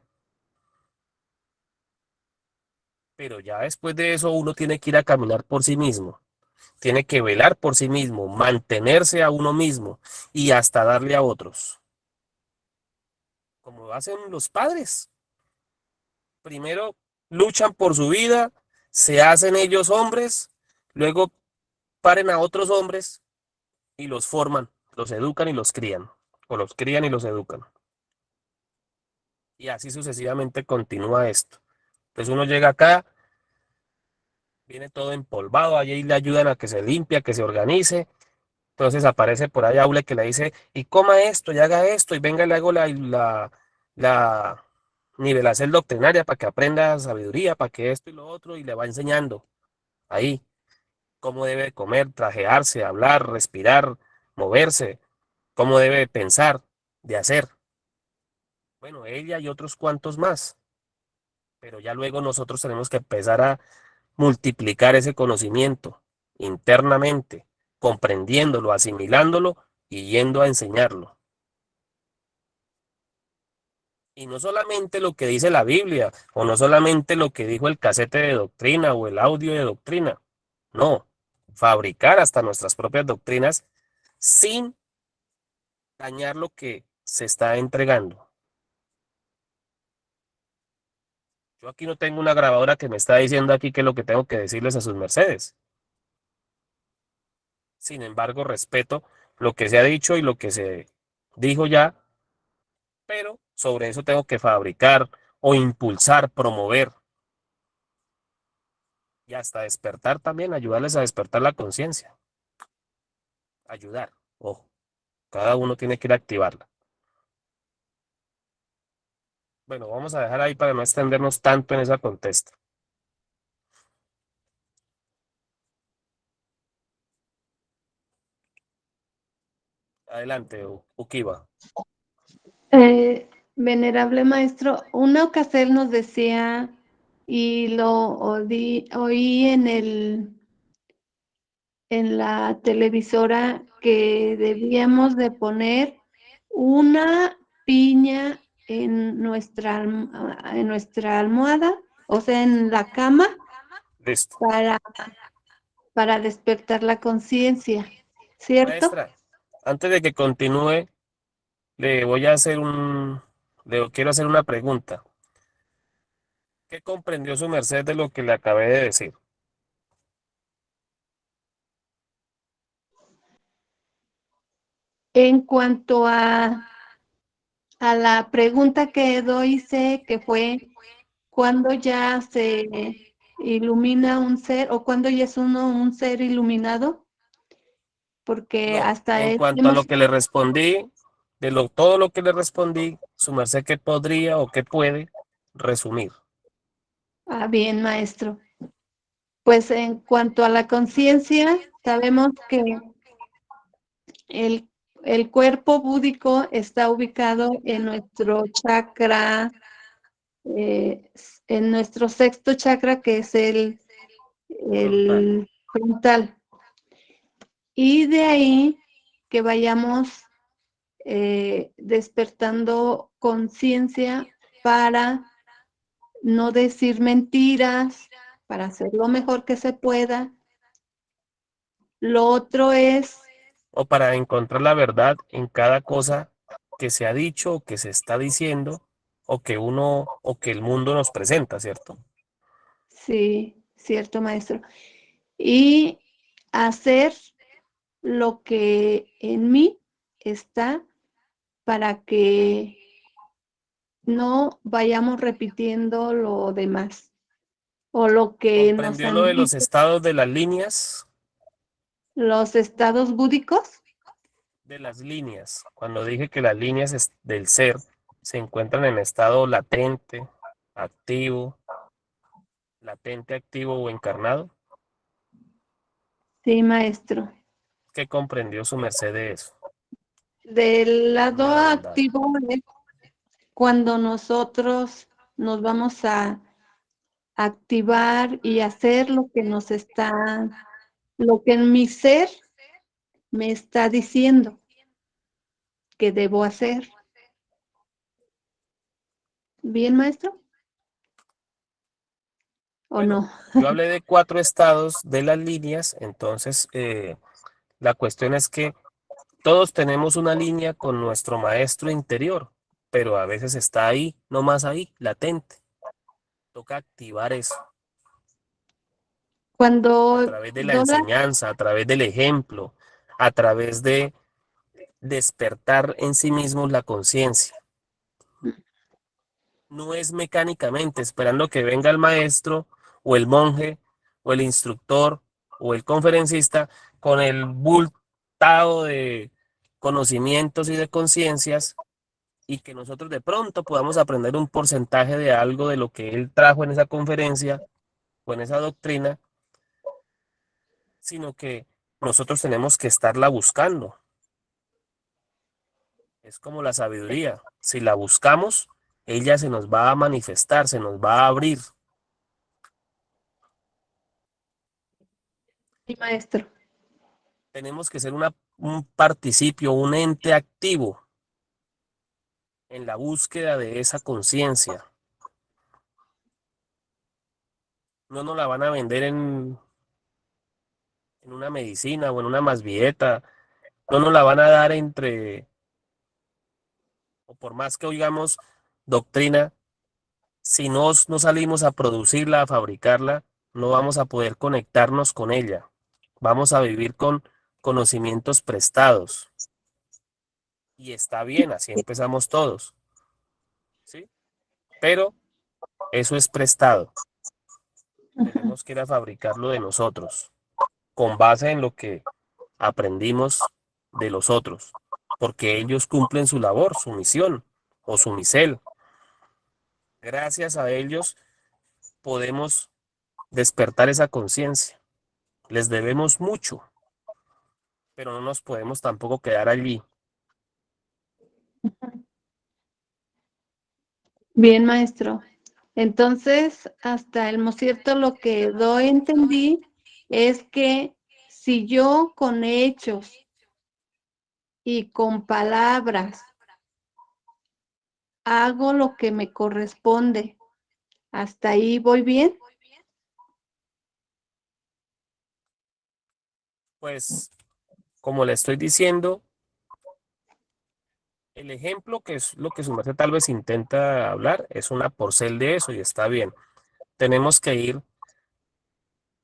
Pero ya después de eso uno tiene que ir a caminar por sí mismo, tiene que velar por sí mismo, mantenerse a uno mismo y hasta darle a otros, como hacen los padres. Primero luchan por su vida, se hacen ellos hombres, luego paren a otros hombres y los forman, los educan y los crían. o los crían y los educan. Y así sucesivamente continúa esto. Entonces uno llega acá, viene todo empolvado, allí le ayudan a que se limpie, a que se organice. Entonces aparece por ahí Aule que le dice, y coma esto, y haga esto, y venga, le hago la nivelación doctrinaria para que aprenda sabiduría, para que esto y lo otro, y le va enseñando ahí cómo debe comer, trajearse, hablar, respirar, moverse, cómo debe pensar, de hacer. Bueno, ella y otros cuantos más, pero ya luego nosotros tenemos que empezar a multiplicar ese conocimiento internamente, comprendiéndolo, asimilándolo y yendo a enseñarlo. Y no solamente lo que dice la Biblia, o no solamente lo que dijo el casete de doctrina o el audio de doctrina. No, fabricar hasta nuestras propias doctrinas sin dañar lo que se está entregando. Yo aquí no tengo una grabadora que me está diciendo aquí qué es lo que tengo que decirles a sus mercedes. Sin embargo, respeto lo que se ha dicho y lo que se dijo ya, pero sobre eso tengo que fabricar o impulsar, promover y hasta despertar también, ayudarles a despertar la conciencia. Ayudar, ojo, cada uno tiene que ir a activarla. Bueno, vamos a dejar ahí para no extendernos tanto en esa contesta. Adelante, Ukiba. Venerable maestro, una ocasión nos decía, y lo oí en la televisora, que debíamos de poner una piña en en nuestra almohada, o sea, en la cama, Listo. para despertar la conciencia, ¿cierto? Maestra, antes de que continúe, le voy a hacer le quiero hacer una pregunta. ¿Qué comprendió su merced de lo que le acabé de decir? En cuanto a la pregunta que doy, sé que fue cuando ya se ilumina un ser o cuando ya es uno un ser iluminado, porque No, hasta en es, cuanto a lo que le respondí, todo lo que le respondí, su merced qué podría o qué puede resumir. bien, maestro. Pues en cuanto a la conciencia, sabemos que el, el cuerpo búdico está ubicado en nuestro chakra, en nuestro sexto chakra, que es Frontal. el frontal. Y de ahí que vayamos despertando conciencia para no decir mentiras, para hacer lo mejor que se pueda. Lo otro es, O para encontrar la verdad en cada cosa que se ha dicho o que se está diciendo o que o que el mundo nos presenta, ¿cierto? sí, cierto, maestro, y hacer lo que en mí está para que no vayamos repitiendo lo demás o lo que nos ¿Comprendió lo han de los dicho estados de las líneas? los estados búdicos. De las líneas. Cuando dije que las líneas del ser se encuentran en estado activo, latente, activo o encarnado, Sí, maestro. ¿qué comprendió su merced de eso? Del Dame lado la bondad. activo es cuando nosotros nos vamos a activar y hacer lo que lo que en mi ser me está diciendo que debo hacer. ¿Bien, maestro? ¿O Bueno, no? yo hablé de 4 estados de las líneas, entonces la cuestión es que todos tenemos una línea con nuestro maestro interior, pero a veces está ahí, no más ahí, latente. Toca activar eso a Cuando través de la Dora, enseñanza, a través del ejemplo, a través de despertar en sí mismos la conciencia. No es mecánicamente esperando que venga el maestro o el monje o el instructor o el conferencista con el bultado de conocimientos y de conciencias y que nosotros de pronto podamos aprender un porcentaje de algo de lo que él trajo en esa conferencia o en esa doctrina, sino que nosotros tenemos que estarla buscando. Es como la sabiduría. Si la buscamos, ella se nos va a manifestar, se nos va a abrir. Sí, maestro. Tenemos que ser un participio, un ente activo en la búsqueda de esa conciencia. No nos la van a vender en una medicina o en una masvieta. No nos la van a dar o por más que oigamos doctrina, si no salimos a producirla, a fabricarla, no vamos a poder conectarnos con ella. Vamos a vivir con conocimientos prestados. Y está bien, así empezamos todos. ¿Sí? Pero eso es prestado. Tenemos que ir a fabricarlo de nosotros, con base en lo que aprendimos de los otros, porque ellos cumplen su labor, su misión o su misel. Gracias a ellos podemos despertar esa conciencia. Les debemos mucho, pero no nos podemos tampoco quedar allí. Bien, maestro. Entonces, hasta el cierto lo que doy entendí es que si yo con hechos y con palabras hago lo que me corresponde, ¿hasta ahí voy bien? Pues, como le estoy diciendo, el ejemplo que es lo que su merced tal vez intenta hablar es una porcel de eso y está bien. Tenemos que ir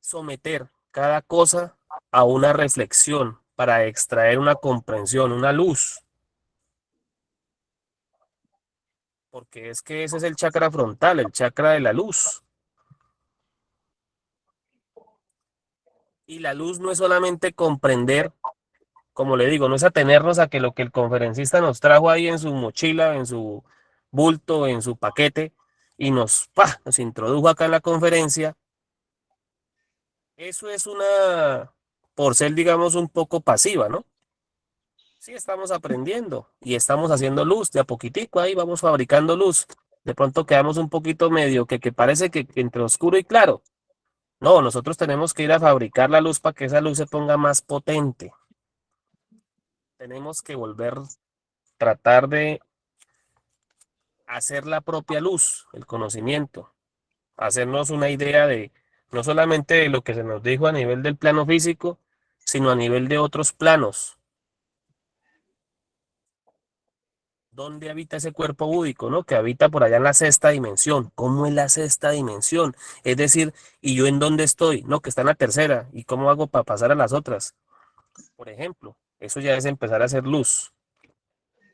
someter cada cosa a una reflexión para extraer una comprensión, una luz, porque es que ese es el chakra frontal, el chakra de la luz. Y la luz no es solamente comprender, como le digo, no es atenernos a que lo que el conferencista nos trajo ahí en su mochila, en su bulto, en su paquete, y nos introdujo acá en la conferencia. Eso es por ser, digamos, un poco pasiva, ¿no? Sí, estamos aprendiendo y estamos haciendo luz de a poquitico ahí, vamos fabricando luz. De pronto quedamos un poquito medio que parece que entre oscuro y claro. No, nosotros tenemos que ir a fabricar la luz para que esa luz se ponga más potente. Tenemos que tratar de hacer la propia luz, el conocimiento, hacernos una idea de no solamente de lo que se nos dijo a nivel del plano físico, sino a nivel de otros planos. ¿Dónde habita ese cuerpo búdico, no? Que habita por allá en la sexta dimensión. ¿Cómo es la sexta dimensión? Es decir, ¿y yo en dónde estoy? No, que está en la tercera. ¿Y cómo hago para pasar a las otras? Por ejemplo, eso ya es empezar a hacer luz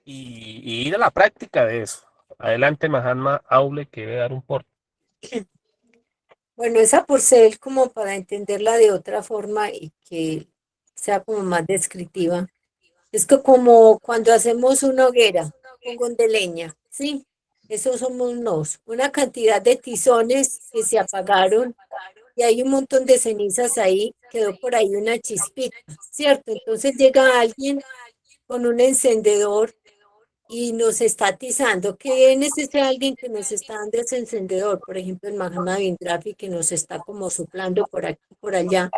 y ir a la práctica de eso. Adelante, Mahatma Aule, que debe dar un porte. Bueno, esa porcel como para entenderla de otra forma y que sea como más descriptiva. Es que como cuando hacemos una hoguera, fogón de leña, ¿sí? Eso somos nos, una cantidad de tizones que se apagaron y hay un montón de cenizas ahí, quedó por ahí una chispita, ¿cierto? Entonces llega alguien con un encendedor y nos está atizando. ¿Quién es ese alguien que nos está dando ese encendedor? Por ejemplo, el Mahatma Vindrafi que nos está como soplando por aquí, por allá.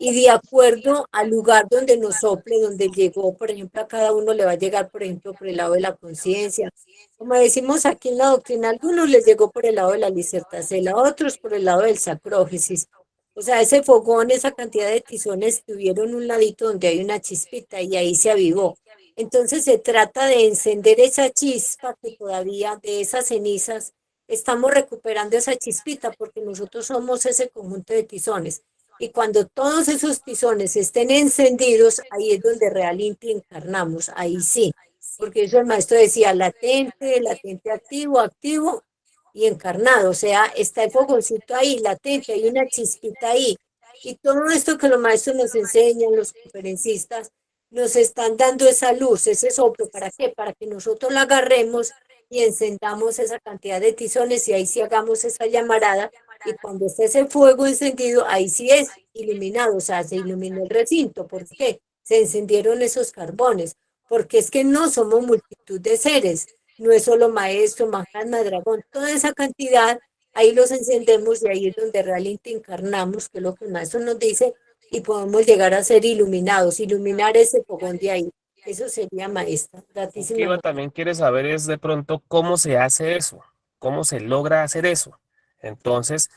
Y de acuerdo al lugar donde nos sople, donde llegó, por ejemplo, a cada uno le va a llegar, por ejemplo, por el lado de la conciencia. Como decimos aquí en la doctrina, a algunos les llegó por el lado de la licertacela, a otros por el lado del sacrógesis. O sea, ese fogón, esa cantidad de tizones tuvieron un ladito donde hay una chispita y ahí se avivó. Entonces se trata de encender esa chispa que todavía de esas cenizas estamos recuperando esa chispita porque nosotros somos ese conjunto de tizones. Y cuando todos esos tizones estén encendidos, ahí es donde realmente encarnamos, ahí sí. Porque eso el maestro decía, latente, latente activo, activo y encarnado. O sea, está el fogoncito ahí, latente, hay una chispita ahí. Y todo esto que los maestros nos enseñan, los conferencistas, nos están dando esa luz, ese soplo. ¿Para qué? Para que nosotros la agarremos y encendamos esa cantidad de tizones y ahí sí hagamos esa llamarada. Y cuando esté ese fuego encendido, ahí sí es iluminado, o sea, se iluminó el recinto. ¿Por qué? Se encendieron esos carbones, porque es que no somos multitud de seres, no es solo maestro, Mahatma, dragón, toda esa cantidad, ahí los encendemos y ahí es donde realmente encarnamos, que es lo que el maestro nos dice, y podemos llegar a ser iluminados, iluminar ese fogón de ahí. Eso sería maestra, gratísima Ukiva maestra. también quiere saber es de pronto cómo se hace eso, cómo se logra hacer eso. Entonces,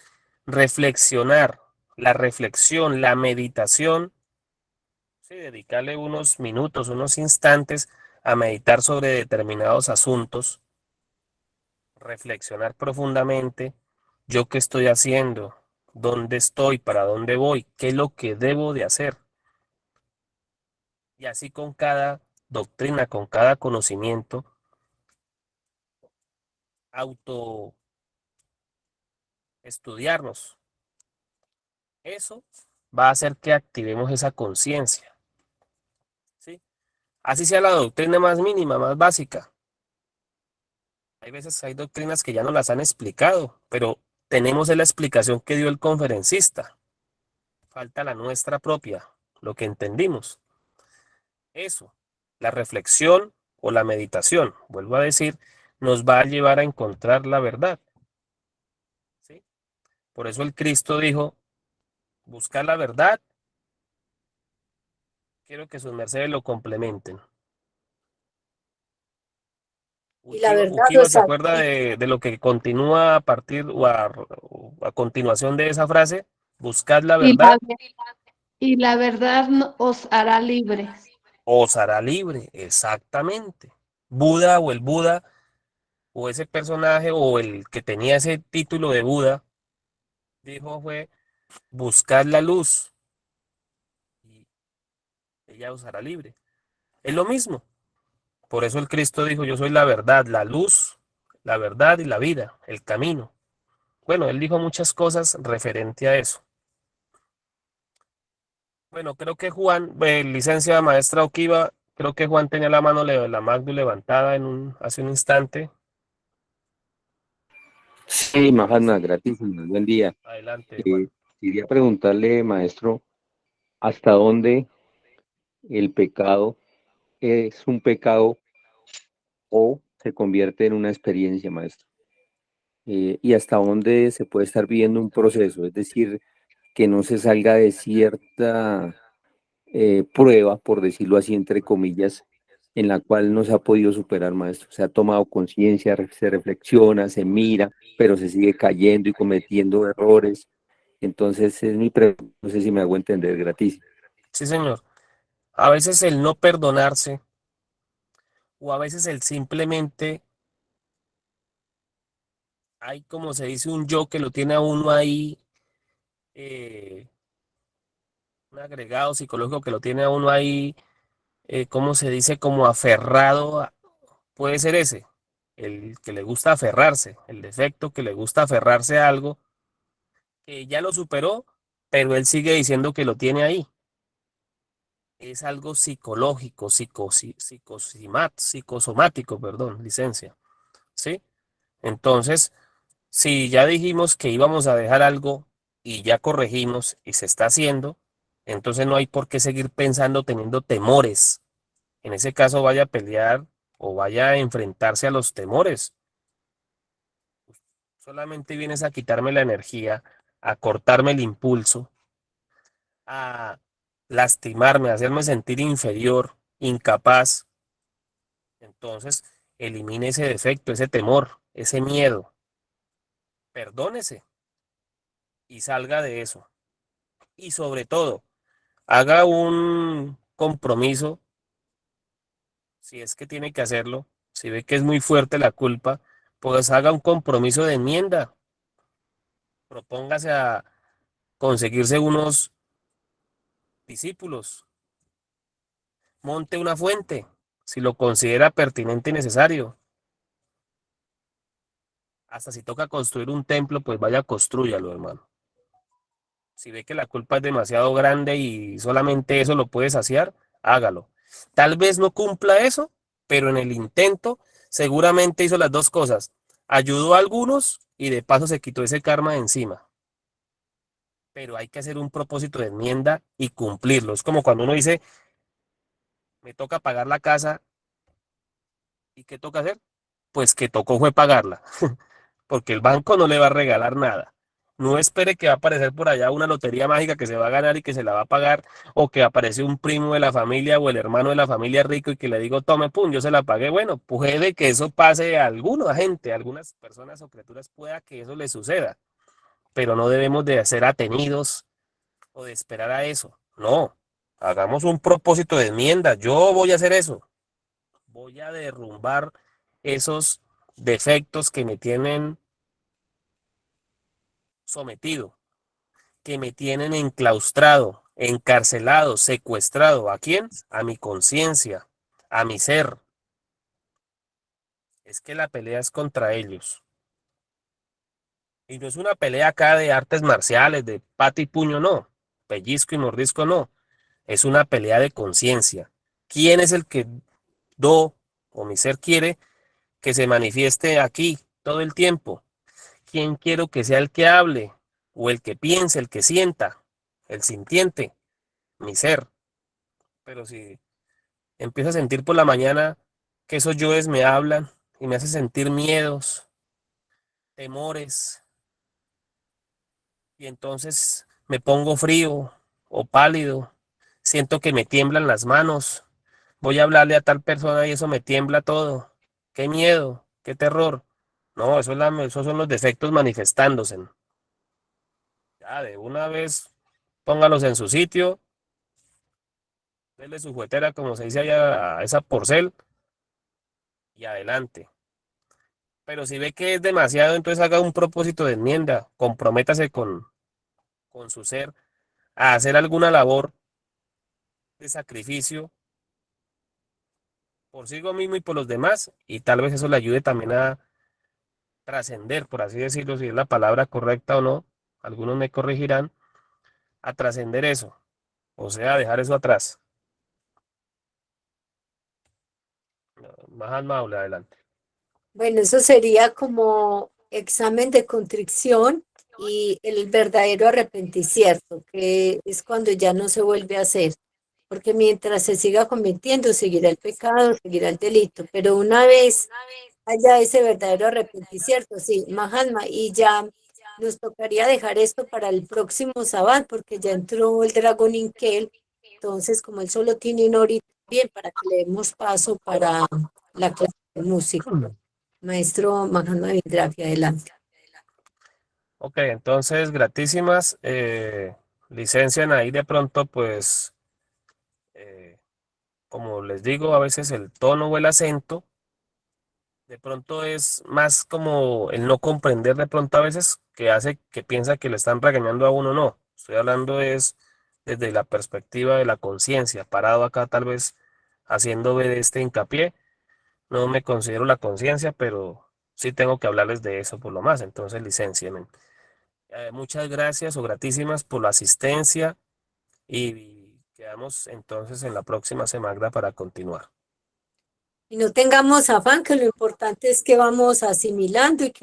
reflexionar, la reflexión, la meditación, sí, dedicarle unos minutos, unos instantes a meditar sobre determinados asuntos, reflexionar profundamente, yo qué estoy haciendo, dónde estoy, para dónde voy, qué es lo que debo de hacer. Y así con cada doctrina, con cada conocimiento, auto estudiarnos. Eso va a hacer que activemos esa conciencia, ¿sí? Así sea la doctrina más mínima, más básica. Hay veces hay doctrinas que ya no las han explicado, pero tenemos la explicación que dio el conferencista. Falta la nuestra propia, lo que entendimos. Eso, la reflexión o la meditación, vuelvo a decir, nos va a llevar a encontrar la verdad, ¿sí? Por eso el Cristo dijo, buscar la verdad, quiero que sus mercedes lo complementen. Y la verdad Ukiva los se acuerda salva. de lo que continúa a partir o a continuación de esa frase, buscad la Y verdad, la verdad os hará libres. os hará libre, exactamente. Buda o el Buda o ese personaje o el que tenía ese título de Buda, dijo fue, buscad la luz y ella os hará libre. Es lo mismo. Por eso el Cristo dijo, yo soy la verdad, la luz, la verdad y la vida, el camino. Bueno, él dijo muchas cosas referente a eso. Bueno, creo que Juan, licencia maestra Okiva, creo que Juan tenía la mano, la Magdu levantada hace un instante. Sí, Mahatma, gratísimo, buen día. Adelante, Juan. Eh, Quería preguntarle, maestro, ¿hasta dónde el pecado es un pecado o se convierte en una experiencia, maestro? Y hasta dónde se puede estar viviendo un proceso, es decir, que no se salga de cierta prueba, por decirlo así, entre comillas, en la cual no se ha podido superar, maestro. Se ha tomado conciencia, se reflexiona, se mira, pero se sigue cayendo y cometiendo errores. Entonces, es mi pregunta, no sé si me hago entender, gratísimo. Sí, señor. A veces el no perdonarse o a veces el simplemente, hay como se dice un yo que lo tiene a uno ahí, eh, un agregado psicológico que lo tiene a uno ahí, ¿cómo se dice? Como aferrado, puede ser ese, el que le gusta aferrarse, el defecto que le gusta aferrarse a algo que ya lo superó, pero él sigue diciendo que lo tiene ahí. Es algo psicológico, psicosomático, perdón, licencia, ¿sí? Entonces, si ya dijimos que íbamos a dejar algo y ya corregimos y se está haciendo, entonces no hay por qué seguir pensando, teniendo temores. En ese caso, vaya a pelear o vaya a enfrentarse a los temores. Solamente vienes a quitarme la energía, a cortarme el impulso, a lastimarme, a hacerme sentir inferior, incapaz. Entonces, elimine ese defecto, ese temor, ese miedo. Perdónese y salga de eso. Y sobre todo, haga un compromiso, si es que tiene que hacerlo, si ve que es muy fuerte la culpa, pues haga un compromiso de enmienda. Propóngase a conseguirse unos discípulos, monte una fuente, si lo considera pertinente y necesario. Hasta si toca construir un templo, pues vaya, constrúyalo, hermano. Si ve que la culpa es demasiado grande y solamente eso lo puede saciar, hágalo. Tal vez no cumpla eso, pero en el intento seguramente hizo las dos cosas. Ayudó a algunos y de paso se quitó ese karma de encima. Pero hay que hacer un propósito de enmienda y cumplirlo. Es como cuando uno dice, me toca pagar la casa, ¿y qué toca hacer? Pues que tocó fue pagarla, porque el banco no le va a regalar nada. No espere que va a aparecer por allá una lotería mágica que se va a ganar y que se la va a pagar, o que aparece un primo de la familia o el hermano de la familia rico y que le digo, tome, pum, yo se la pagué. Bueno, puede que eso pase a alguna gente, a algunas personas o criaturas, pueda que eso les suceda, pero no debemos de ser atenidos o de esperar a eso. No, hagamos un propósito de enmienda. Yo voy a hacer eso. Voy a derrumbar esos defectos que me tienen sometido, que me tienen enclaustrado, encarcelado, secuestrado. ¿A quién? A mi conciencia, a mi ser. Es que la pelea es contra ellos. Y no es una pelea acá de artes marciales, de pata y puño, no. Pellizco y mordisco, no. Es una pelea de conciencia. ¿Quién es el que o mi ser quiere que se manifieste aquí todo el tiempo? ¿Quién quiero que sea el que hable? O el que piense, el que sienta, el sintiente, mi ser. Pero si empiezo a sentir por la mañana que esos yoes me hablan y me hace sentir miedos, temores, y entonces me pongo frío o pálido, siento que me tiemblan las manos, voy a hablarle a tal persona y eso me tiembla todo. Qué miedo, qué terror. No, esos son los defectos manifestándose. Ya, de una vez, póngalos en su sitio, dele su juguetera, como se dice allá, a esa porcel, y adelante. Pero si ve que es demasiado, entonces haga un propósito de enmienda, comprométase con su ser a hacer alguna labor de sacrificio por sí mismo y por los demás, y tal vez eso le ayude también a trascender, por así decirlo, si es la palabra correcta o no, algunos me corregirán, a trascender eso, o sea, dejar eso atrás. Más Maula, adelante. Bueno, eso sería como examen de contrición y el verdadero arrepentimiento, que es cuando ya no se vuelve a hacer, porque mientras se siga cometiendo, seguirá el pecado, seguirá el delito, pero una vez haya ese verdadero arrepentimiento, sí, Mahatma, y ya nos tocaría dejar esto para el próximo sábado, porque ya entró el dragón Inkel, entonces como él solo tiene una horita, bien, para que le demos paso para la clase de música. Maestro Mahatma Vidrafi, adelante. Ok, entonces, gratísimas. Licencian ahí de pronto, pues, como les digo, a veces el tono o el acento, de pronto es más como el no comprender de pronto a veces que hace que piensa que le están regañando a uno, no. Estoy hablando es desde la perspectiva de la conciencia, parado acá tal vez haciendo ver este hincapié. No me considero la conciencia, pero sí tengo que hablarles de eso por lo más. Entonces, licenciamen. Muchas gracias o gratísimas por la asistencia y quedamos entonces en la próxima semana para continuar. Y no tengamos afán, que lo importante es que vamos asimilando y que